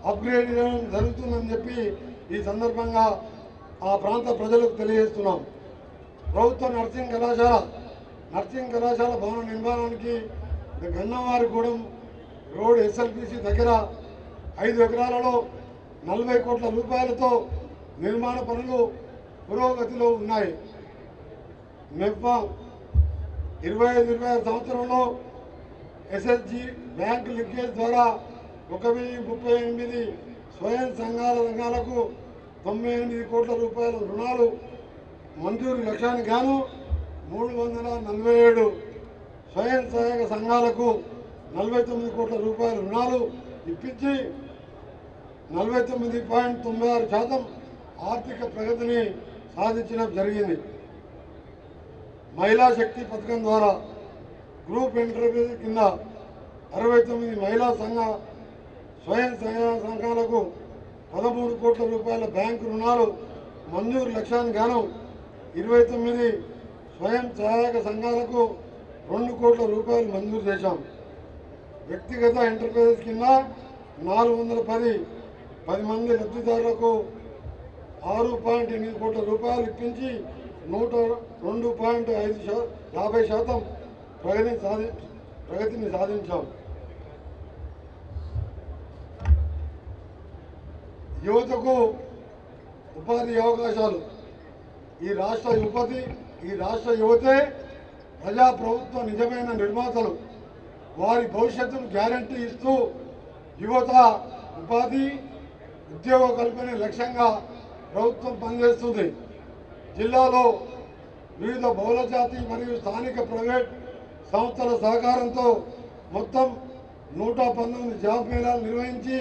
అప్గ్రేడ్ చేయడం జరుగుతుందని చెప్పి ఈ సందర్భంగా ఆ ప్రాంత ప్రజలకు తెలియజేస్తున్నాం. ప్రభుత్వ నర్సింగ్ కళాశాల భవన నిర్మాణానికి గన్నవారిగూడెం రోడ్ ఎస్ఎల్పిసి దగ్గర 5 ఎకరాలలో 40 కోట్ల రూపాయలతో నిర్మాణ పనులు పురోగతిలో ఉన్నాయి. మెప్మా 25-26 సంవత్సరంలో ఎస్ఎస్జి బ్యాంకు లింకేజ్ ద్వారా 1,038 స్వయం రంగాలకు 98 కోట్ల రూపాయల రుణాలు మంజూరు లక్ష్యానికి గాను 347 స్వయం సహాయక సంఘాలకు 49 కోట్ల రూపాయల రుణాలు ఇప్పించి 49.96% ఆర్థిక ప్రగతిని సాధించడం జరిగింది. మహిళా శక్తి పథకం ద్వారా గ్రూప్ ఎంటర్ప్రైజ్ కింద 69 మహిళా స్వయం సహాయక సంఘాలకు 13 కోట్ల రూపాయల బ్యాంకు రుణాలు మంజూరు లక్ష్యానికి గాను 29 స్వయం సహాయక సంఘాలకు 2 కోట్ల రూపాయలు మంజూరు చేశాం. వ్యక్తిగత ఎంటర్ప్రైజెస్ కింద 10 మంది లబ్ధిదారులకు 6.8 కోట్ల రూపాయలు ఇప్పించి 102.50% ప్రగతిని సాధించాం. యువతకు ఉపాధి అవకాశాలు. ఈ రాష్ట్ర యువతే ప్రజాప్రభుత్వ నిజమైన నిర్మాతలు. వారి భవిష్యత్తును గ్యారంటీ ఇస్తూ యువత ఉపాధి ఉద్యోగ కల్పనే లక్ష్యంగా ప్రభుత్వం పనిచేస్తుంది. జిల్లాలో వివిధ బహుళజాతి మరియు స్థానిక ప్రైవేట్ సంస్థల సహకారంతో మొత్తం 119 జాబ్ మేళాలు నిర్వహించి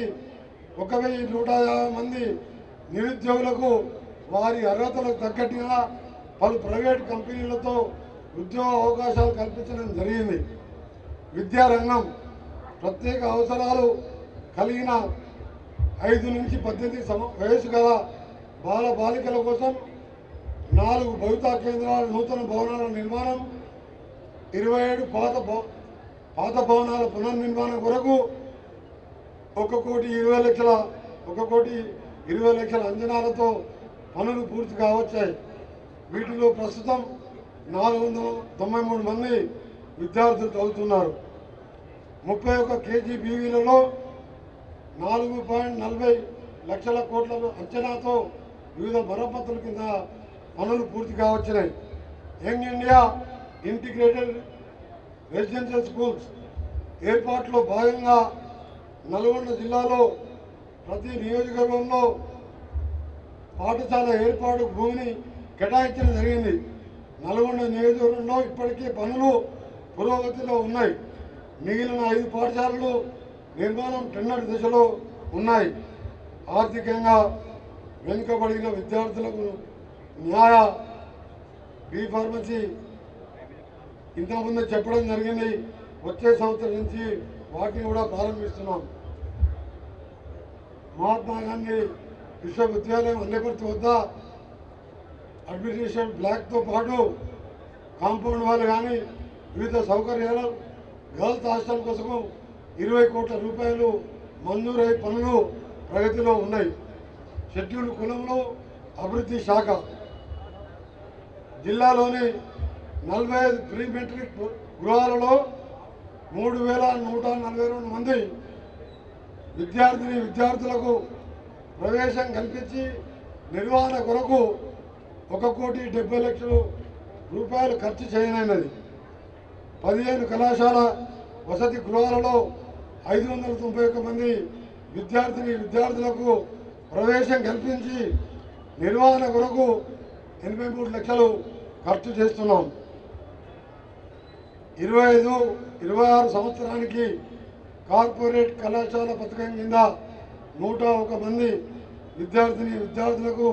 1150 మంది నిరుద్యోగులకు వారి అర్హతలకు తగ్గట్టుగా పలు ప్రైవేట్ కంపెనీలతో ఉద్యోగ అవకాశాలు కల్పించడం జరిగింది. విద్యారంగం. ప్రత్యేక అవసరాలు కలిగిన 5 నుంచి 18 వయసు గల బాల బాలికల కోసం 4 భవితా కేంద్రాల నూతన భవనాల నిర్మాణం, 27 పాత భవనాల పునర్నిర్మాణం కొరకు 1,20,00,000 అంచనాలతో పనులు పూర్తి కావచ్చాయి. వీటిలో ప్రస్తుతం 493 మంది విద్యార్థులు చదువుతున్నారు. 31 KGBVలలో 4.40 లక్షల కోట్ల అంచనాతో వివిధ మరమ్మతుల కింద పనులు పూర్తి కావచ్చినాయి. Young India integrated residential schools ఏర్పాటులో భాగంగా నల్గొండ జిల్లాలో ప్రతి నియోజకవర్గంలో పాఠశాల ఏర్పాటు భూమిని కేటాయించడం జరిగింది. నల్గొండ నియోజకవర్గంలో ఇప్పటికే పనులు పురోగతిలో ఉన్నాయి. మిగిలిన 5 పాఠశాలలు నిర్మాణం టెండర్ దశలో ఉన్నాయి. ఆర్థికంగా వెనుకబడిన విద్యార్థులకు న్యాయ బి ఫార్మసీ ఇంతకుముందు చెప్పడం జరిగింది. వచ్చే సంవత్సరం నుంచి వాటిని కూడా ప్రారంభిస్తున్నాం. మహాత్మా గాంధీ విశ్వవిద్యాలయం అన్నపర్తి వద్ద అడ్మినిస్ట్రేషన్ బ్లాక్తో పాటు కాంపౌండ్ వాళ్ళు కానీ వివిధ సౌకర్యాలు గర్ల్స్ హాస్టల్ కోసం 20 కోట్ల రూపాయలు మంజూరై పనులు ప్రగతిలో ఉన్నాయి. షెడ్యూల్డ్ కులంలో అభివృద్ధి శాఖ. జిల్లాలోని 45 ప్రీ మెట్రిక్ గృహాలలో 3,142 మంది విద్యార్థులకు ప్రవేశం కల్పించి నిర్వహణ కొరకు 1,70,00,000 రూపాయలు ఖర్చు చేయనున్నది. 15 కళాశాల వసతి గృహాలలో 591 మంది విద్యార్థులకు ప్రవేశం కల్పించి నిర్వహణ కొరకు 83 లక్షలు ఖర్చు చేస్తున్నాం. 25-26 సంవత్సరానికి కార్పొరేట్ కళాశాల పథకం కింద 101 మంది విద్యార్థులకు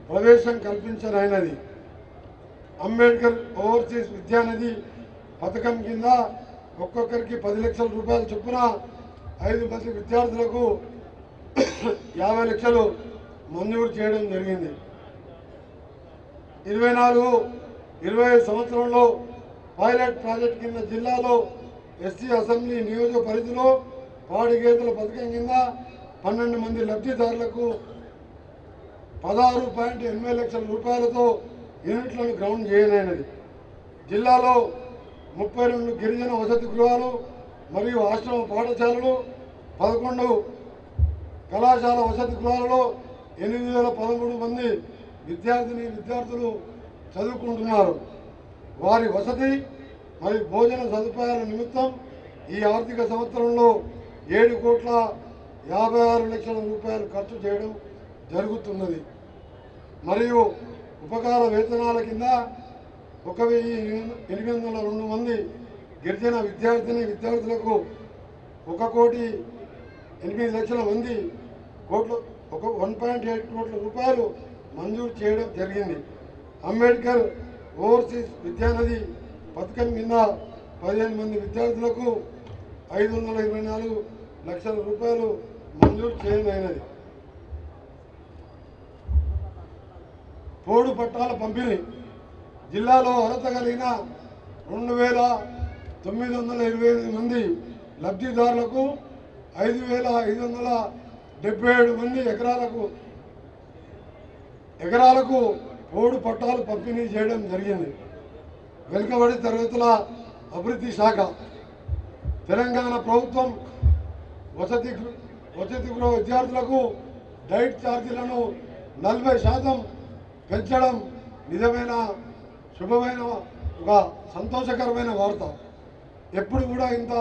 ప్రవేశం కల్పించనైనది. అంబేద్కర్ ఓవర్సీస్ విద్యానిధి పథకం కింద ఒక్కొక్కరికి 10 లక్షల రూపాయల చొప్పున 5 మంది విద్యార్థులకు 50 లక్షలు మంజూరు చేయడం జరిగింది. 24-25 సంవత్సరంలో పైలట్ ప్రాజెక్ట్ కింద జిల్లాలో ఎస్సీ అసెంబ్లీ నియోజక పరిధిలో పాడి గేదెల పథకం కింద 12 మంది లబ్ధిదారులకు 16.8 లక్షల రూపాయలతో యూనిట్లను గ్రౌండ్ చేయనైనది. జిల్లాలో 32 గిరిజన వసతి గృహాలు మరియు ఆశ్రమ పాఠశాలలు, 11 కళాశాల వసతి గృహాలలో 8,013 మంది విద్యార్థులు చదువుకుంటున్నారు. వారి వసతి మరియు భోజన సదుపాయాల నిమిత్తం ఈ ఆర్థిక సంవత్సరంలో 7,56,00,000 రూపాయలు ఖర్చు చేయడం జరుగుతున్నది. మరియు ఉపకార వేతనాల కింద 1,802 మంది గిరిజన విద్యార్థులకు 1,08,00,000 మంది 1.8 కోట్ల రూపాయలు మంజూరు చేయడం జరిగింది. అంబేద్కర్ ఓవర్సీస్ విద్యానిధి పథకం కింద 15 మంది విద్యార్థులకు 524 లక్షల రూపాయలు మంజూరు చేయనైనది. పోడు పట్టాల పంపిణీ. జిల్లాలో అర్హత కలిగిన 2,928 మంది లబ్ధిదారులకు 5,577 మంది ఎకరాలకు పోడు పట్టాలు పంపిణీ చేయడం జరిగింది. వెనుకబడి తరగతుల అభివృద్ధి శాఖ తెలంగాణ ప్రభుత్వం వసతి గృహ విద్యార్థులకు డైట్ ఛార్జీలను 40% పెంచడం నిజమైన శుభమైన ఒక సంతోషకరమైన వార్త. ఎప్పుడు కూడా ఇంత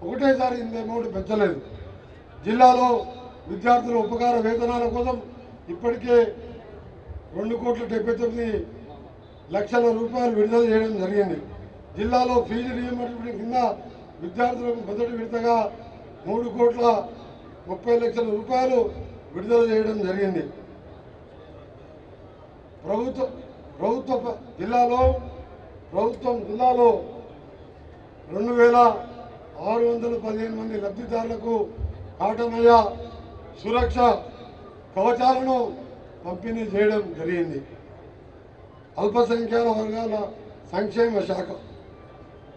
ఒకటేసారి ఇంత అమౌంట్ పెంచలేదు. జిల్లాలో విద్యార్థుల ఉపకార వేతనాల కోసం ఇప్పటికే 2,79,00,00,000 రూపాయలు విడుదల చేయడం జరిగింది. జిల్లాలో ఫీజు రీయింబర్స్మెంట్ కింద విద్యార్థులకు మొదటి విడతగా 3,30,00,000 రూపాయలు విడుదల చేయడం జరిగింది. ప్రభుత్వం జిల్లాలో 2,615 మంది లబ్ధిదారులకు కాటమయ్య సురక్ష కవచాలను పంపిణీ చేయడం జరిగింది. అల్పసంఖ్యాక వర్గాల సంక్షేమ శాఖ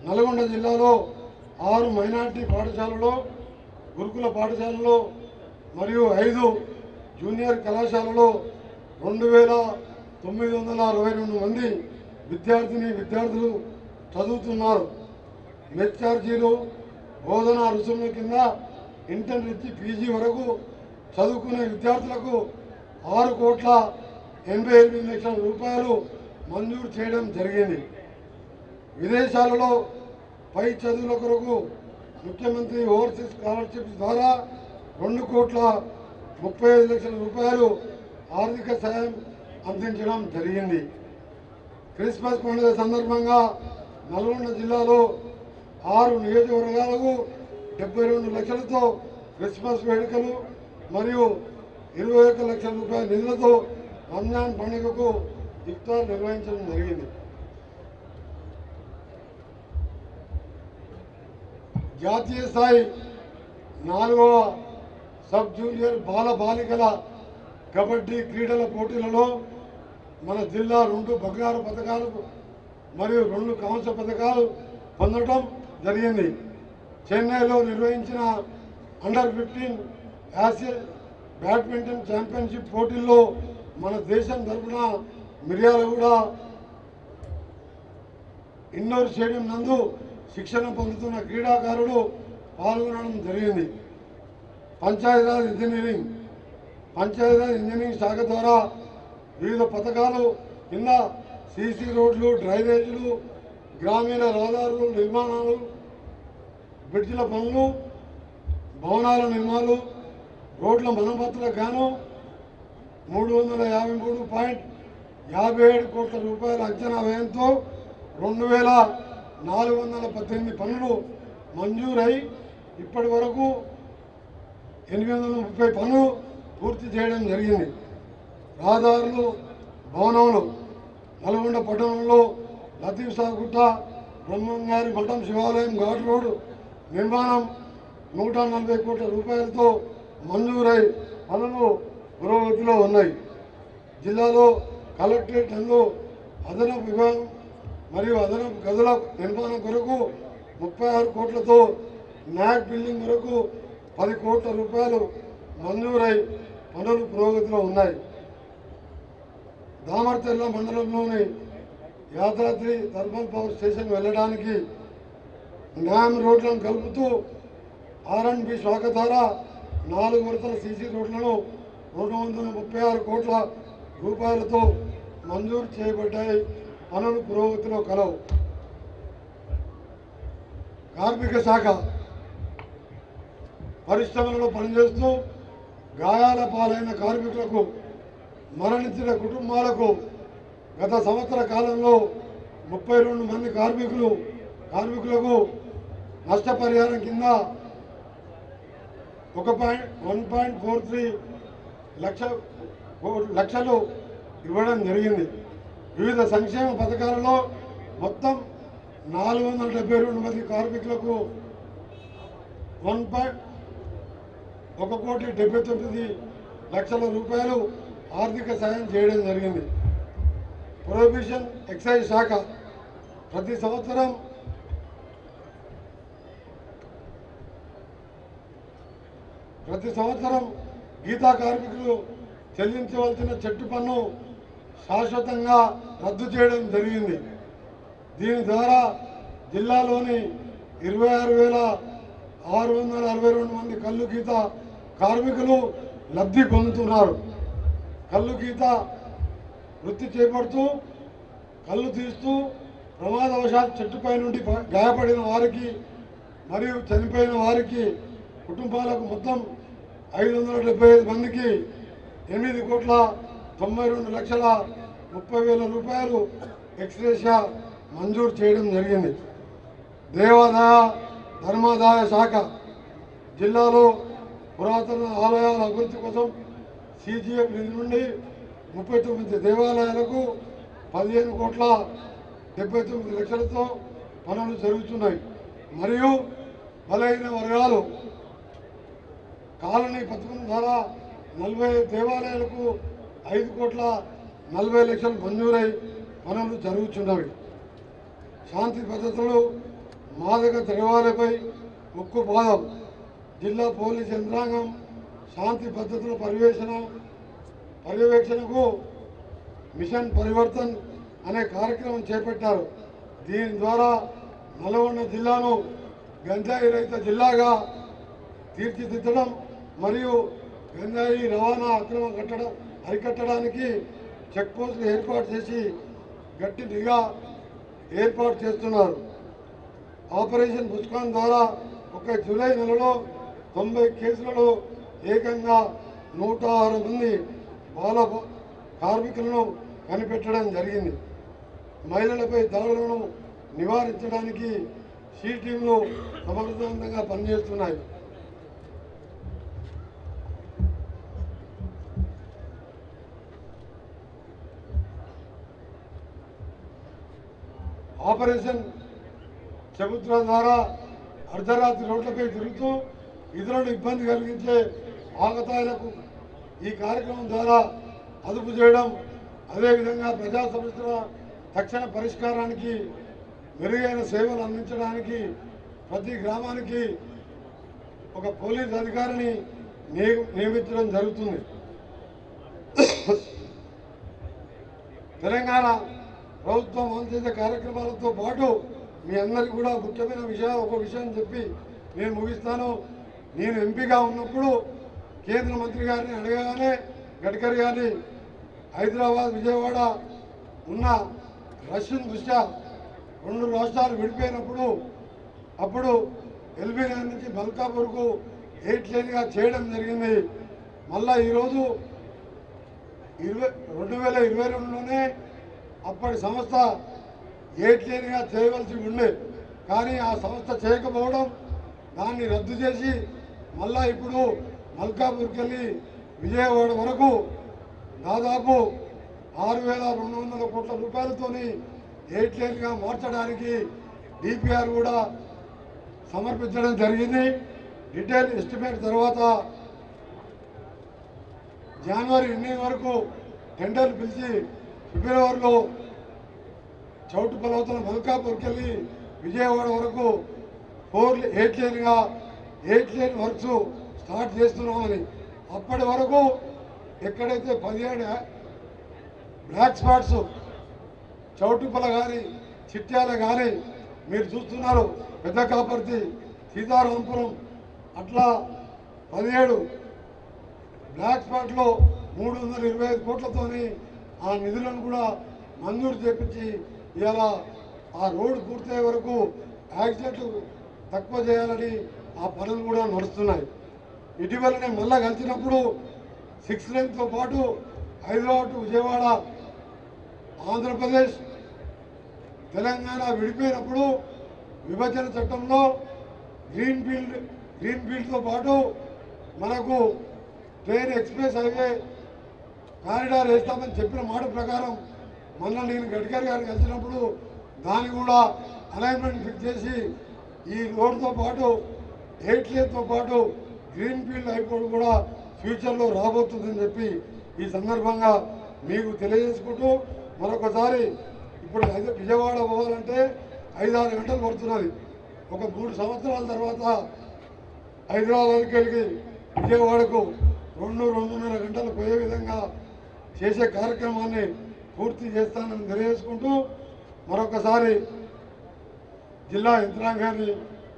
నల్గొండ జిల్లాలో 6 మైనార్టీ పాఠశాలలో, గురుకుల పాఠశాలలో మరియు 5 జూనియర్ కళాశాలలో 2,962 మంది విద్యార్థులు చదువుతున్నారు. మెస్ ఛార్జీలు, బోధనా రుసుముల కింద ఇంటర్ నుంచి పీజీ వరకు చదువుకునే విద్యార్థులకు 6,88,00,000 రూపాయలు మంజూరు చేయడం జరిగింది. విదేశాలలో పై చదువుల కొరకు ముఖ్యమంత్రి ఓవర్సీస్ స్కాలర్షిప్స్ ద్వారా 2,35,00,000 రూపాయలు ఆర్థిక సాయం అందించడం జరిగింది. క్రిస్మస్ పండుగ సందర్భంగా నల్గొండ జిల్లాలో 6 నియోజకవర్గాలకు 72 లక్షలతో క్రిస్మస్ వేడుకలు మరియు 21 లక్షల రూపాయల నిధులతో రంజాన్ పండుగకు ఇఫ్తార్ నిర్వహించడం జరిగింది. జాతీయ స్థాయి 4వ సబ్ జూనియర్ బాలికల కబడ్డీ క్రీడల పోటీలలో మన జిల్లా 2 బంగారు పథకాలు మరియు 2 కాంస్య పథకాలు పొందడం జరిగింది. చెన్నైలో నిర్వహించిన అండర్-15 ఆసియా బ్యాడ్మింటన్ ఛాంపియన్షిప్ పోటీల్లో మన దేశం తరఫున మిర్యాలగూడ ఇండోర్ స్టేడియం నందు శిక్షణ పొందుతున్న క్రీడాకారుడు పాల్గొనడం జరిగింది. పంచాయతీరాజ్ ఇంజనీరింగ్ శాఖ ద్వారా వివిధ పథకాలు కింద సీసీ రోడ్లు, డ్రైనేజీలు, గ్రామీణ రహదారులు నిర్మాణాలు, బ్రిడ్జిల పనులు, భవనాల నిర్మాణాలు, రోడ్ల మరమ్మతులకు గాను 353.57 కోట్ల రూపాయల అంచనా వ్యయంతో 2,418 పనులు మంజూరై ఇప్పటి వరకు 830 పనులు పూర్తి చేయడం జరిగింది. రహదారులు, భవనములు నల్గొండ పట్టణంలో లతీఫ్ సాహ్ గుట్ట, బ్రహ్మంగారి మఠం శివాలయం ఘాట్ రోడ్డు నిర్మాణం 140 కోట్ల రూపాయలతో మంజూరై పనులు పురోగతిలో ఉన్నాయి. జిల్లాలో కలెక్టరేట్ నందు అదనపు విభాగం మరియు అదనపు గదుల నిర్మాణం కొరకు 36 కోట్లతో, న్యాక్ బిల్డింగ్ కొరకు 10 కోట్ల రూపాయలు మంజూరై పనులు పురోగతిలో ఉన్నాయి. దామర్చెల్ల మండలంలోని యాదాద్రి థర్మల్ పవర్ స్టేషన్ వెళ్ళడానికి న్యామ్ రోడ్లను కలుపుతూ R&B శాఖ ద్వారా 4 వరుసల సీసీ రోడ్లను 236 కోట్ల రూపాయలతో మంజూరు చేయబడ్డాయి. పనులు పురోగతిలో కలవు. కార్మిక శాఖ పరిశ్రమలలో పనిచేస్తూ గాయాల పాలైన కార్మికులకు, మరణించిన కుటుంబాలకు గత సంవత్సర కాలంలో 32 మంది కార్మికులకు నష్టపరిహారం కింద 1.43 లక్షలు ఇవ్వడం జరిగింది. వివిధ సంక్షేమ పథకాలలో మొత్తం 472 మంది కార్మికులకు 1,79,00,000 రూపాయలు ఆర్థిక సాయం చేయడం జరిగింది. ప్రొహిబిషన్ ఎక్సైజ్ శాఖ ప్రతి సంవత్సరం ప్రతి సంవత్సరం గీతా కార్మికులు చెల్లించవలసిన చెట్టు పన్ను శాశ్వతంగా రద్దు చేయడం జరిగింది. దీని ద్వారా జిల్లాలోని 26,662 మంది కల్లు గీత కార్మికులు లబ్ధి పొందుతున్నారు. కల్లు గీత వృత్తి చేపడుతూ కళ్ళు తీస్తూ ప్రమాదవశాత్తు చెట్టుపై నుండి గాయపడిన వారికి మరియు చనిపోయిన వారికి కుటుంబాలకు మొత్తం 575 మందికి 8,92,30,30,000 రూపాయలు ఎక్స్గ్రేషియా మంజూరు చేయడం జరిగింది. దేవాదాయ ధర్మాదాయ శాఖ జిల్లాలో పురాతన ఆలయాల అభివృద్ధి కోసం CGF నిధి నుండి 39 దేవాలయాలకు 15,79 లక్షలతో పనులు జరుగుతున్నాయి. మరియు బలహీన వర్గాలు కాలనీ పథకం ద్వారా 40 దేవాలయాలకు 5,40 లక్షలు మంజూరై పనులు జరుగుతున్నవి. శాంతి భద్రతలు మాదక ద్రవ్యాలపై ఉక్కుపాదం జిల్లా పోలీస్ యంత్రాంగం శాంతి భద్రతల పర్యవేక్షణకు మిషన్ పరివర్తన్ అనే కార్యక్రమం చేపట్టారు. దీని ద్వారా నల్గొండ జిల్లాను గంజాయి రహిత జిల్లాగా తీర్చిదిద్దడం మరియు గంజాయి రవాణా అక్రమం అరికట్టడానికి చెక్పోస్టులు ఏర్పాటు చేసి గట్టి నిఘా ఏర్పాటు చేస్తున్నారు. ఆపరేషన్ ముస్కాన్ ద్వారా ఒక జూలై నెలలో 90 కేసులలో ఏకంగా 106 మంది బాల కార్మికులను కనిపెట్టడం జరిగింది. మహిళలపై దాడులను నివారించడానికి సి టీంలు సమర్థవంతంగా పనిచేస్తున్నాయి. ఆపరేషన్ చెబుతుల ద్వారా అర్ధరాత్రి రోడ్లపై తిరుగుతూ ఇతరులకు ఇబ్బంది కలిగించే ఆగతాయిలకు ఈ కార్యక్రమం ద్వారా అదుపు చేయడం, అదేవిధంగా ప్రజా సమస్యల తక్షణ పరిష్కారానికి మెరుగైన సేవలు అందించడానికి ప్రతి గ్రామానికి ఒక పోలీస్ అధికారిని నియమించడం జరుగుతుంది. తెలంగాణ ప్రభుత్వం అమలు చేసే కార్యక్రమాలతో పాటు మీ అందరికీ కూడా ముఖ్యమైన ఒక విషయం చెప్పి నేను ముగిస్తాను. నేను ఎంపీగా ఉన్నప్పుడు కేంద్ర మంత్రి గారిని అడగగానే గడ్కరీ గారిని హైదరాబాద్ విజయవాడ ఉన్న రష్యన్ దృష్ట్యా 2 రాష్ట్రాలు విడిపోయినప్పుడు అప్పుడు ఎల్బీ నగర్ నుంచి మల్కాపూర్కు 8 లేన్గా చేయడం జరిగింది. మళ్ళా ఈరోజు 2022లోనే అప్పటి సంస్థ 8 లేన్గా చేయవలసి ఉండే, కానీ ఆ సంస్థ చేయకపోవడం దాన్ని రద్దు చేసి మళ్ళా ఇప్పుడు మల్కాపూర్కి వెళ్ళి విజయవాడ వరకు దాదాపు 6,200 కోట్ల రూపాయలతోని 8 లేన్గా మార్చడానికి డిపిఆర్ కూడా సమర్పించడం జరిగింది. డీటెయిల్ ఎస్టిమేట్ తర్వాత జనవరి 8 వరకు టెండర్లు పిలిచి ఫిబ్రవరిలో చౌటుపలవతల మల్కాపూర్కి వెళ్ళి విజయవాడ వరకు 8 లేన్గా 8 లేన్ వర్క్స్ స్టార్ట్ చేస్తున్నామని. అప్పటి వరకు ఎక్కడైతే 17 బ్లాక్ స్పాట్స్ చౌటుపల కానీ చిట్యాల కానీ మీరు చూస్తున్నారు, పెద్ద కాపర్తి, సీతారాంపురం, అట్లా 17 బ్లాక్ స్పాట్లో 325 కోట్లతోని ఆ నిధులను కూడా మంజూరు చేపించి ఇవాళ ఆ రోడ్డు పూర్తయ్యే వరకు యాక్సిడెంట్లు తక్కువ చేయాలని ఆ పనులు కూడా నడుస్తున్నాయి. ఇటీవలనే మళ్ళా కలిసినప్పుడు 6 లేన్తో పాటు హైదరాబాద్ టు విజయవాడ, ఆంధ్రప్రదేశ్, తెలంగాణ విడిపోయినప్పుడు విభజన చట్టంలో గ్రీన్ ఫీల్డ్తో పాటు మనకు ట్రైన్ ఎక్స్ప్రెస్ హైవే కారిడార్ వేస్తామని చెప్పిన మాట ప్రకారం మొన్న నేను గడ్కరీ గారిని కలిసినప్పుడు దాన్ని కూడా అలైన్మెంట్ ఫిక్స్ చేసి ఈ రోడ్తో పాటు 8 లేన్తో పాటు గ్రీన్ ఫీల్డ్ అయిపోవడం కూడా ఫ్యూచర్లో రాబోతుందని చెప్పి ఈ సందర్భంగా మీకు తెలియజేసుకుంటూ మరొకసారి ఇప్పుడు విజయవాడ పోవాలంటే 5-6 గంటలు పడుతున్నది. ఒక 3 సంవత్సరాల తర్వాత హైదరాబాద్కి వెళ్ళి విజయవాడకు 2-2.5 గంటలు పోయే విధంగా చేసే కార్యక్రమాన్ని పూర్తి చేస్తానని తెలియజేసుకుంటూ మరొకసారి జిల్లా యంత్రాంగాన్ని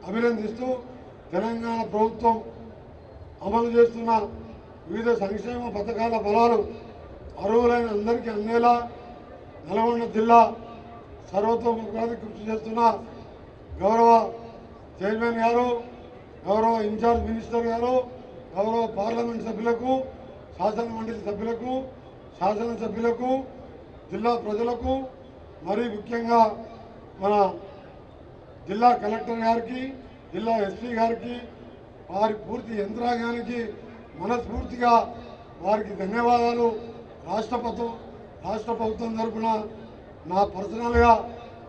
అభినందిస్తూ తెలంగాణ ప్రభుత్వం అమలు చేస్తున్న వివిధ సంక్షేమ పథకాల ఫలాలు అర్హులైన అందరికీ అందేలా నల్గొండ జిల్లా సర్వతోముఖాభివృద్ధి కృషి చేస్తున్న గౌరవ చైర్మన్ గారు, గౌరవ ఇన్ఛార్జ్ మినిస్టర్ గారు, గౌరవ పార్లమెంట్ సభ్యులకు, శాసన మండలి సభ్యులకు, శాసనసభ్యులకు, జిల్లా ప్రజలకు, మరీ ముఖ్యంగా మన జిల్లా కలెక్టర్ గారికి, జిల్లా ఎస్పీ గారికి, వారి పూర్తి యంత్రాంగానికి మనస్ఫూర్తిగా వారికి ధన్యవాదాలు. రాష్ట్ర ప్రభుత్వం తరఫున నా పర్సనల్గా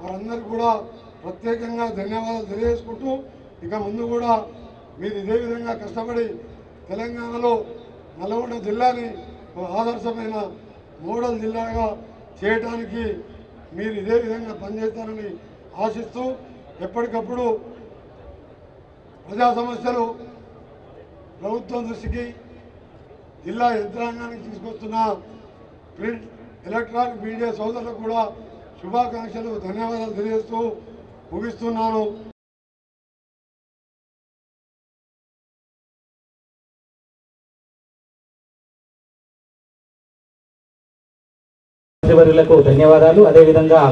వారందరికీ కూడా ప్రత్యేకంగా ధన్యవాదాలు తెలియజేసుకుంటూ ఇక ముందు కూడా మీరు ఇదే విధంగా కష్టపడి తెలంగాణలో నల్గొండ జిల్లాని ఒక ఆదర్శమైన మోడల్ జిల్లాగా చేయడానికి మీరు ఇదే విధంగా పనిచేస్తారని ఆశిస్తూ ఎప్పటికప్పుడు ప్రజా సమస్యలు ప్రభుత్వం దృష్టికి జిల్లా యంత్రాంగానికి తీసుకొస్తున్న ప్రింట్ ఎలక్ట్రానిక్ మీడియా సోదరులకు కూడా శుభాకాంక్షలు, ధన్యవాదాలు తెలియజేస్తూ ముగిస్తున్నాను. మంత్రివర్యులకు ధన్యవాదాలు. అదేవిధంగా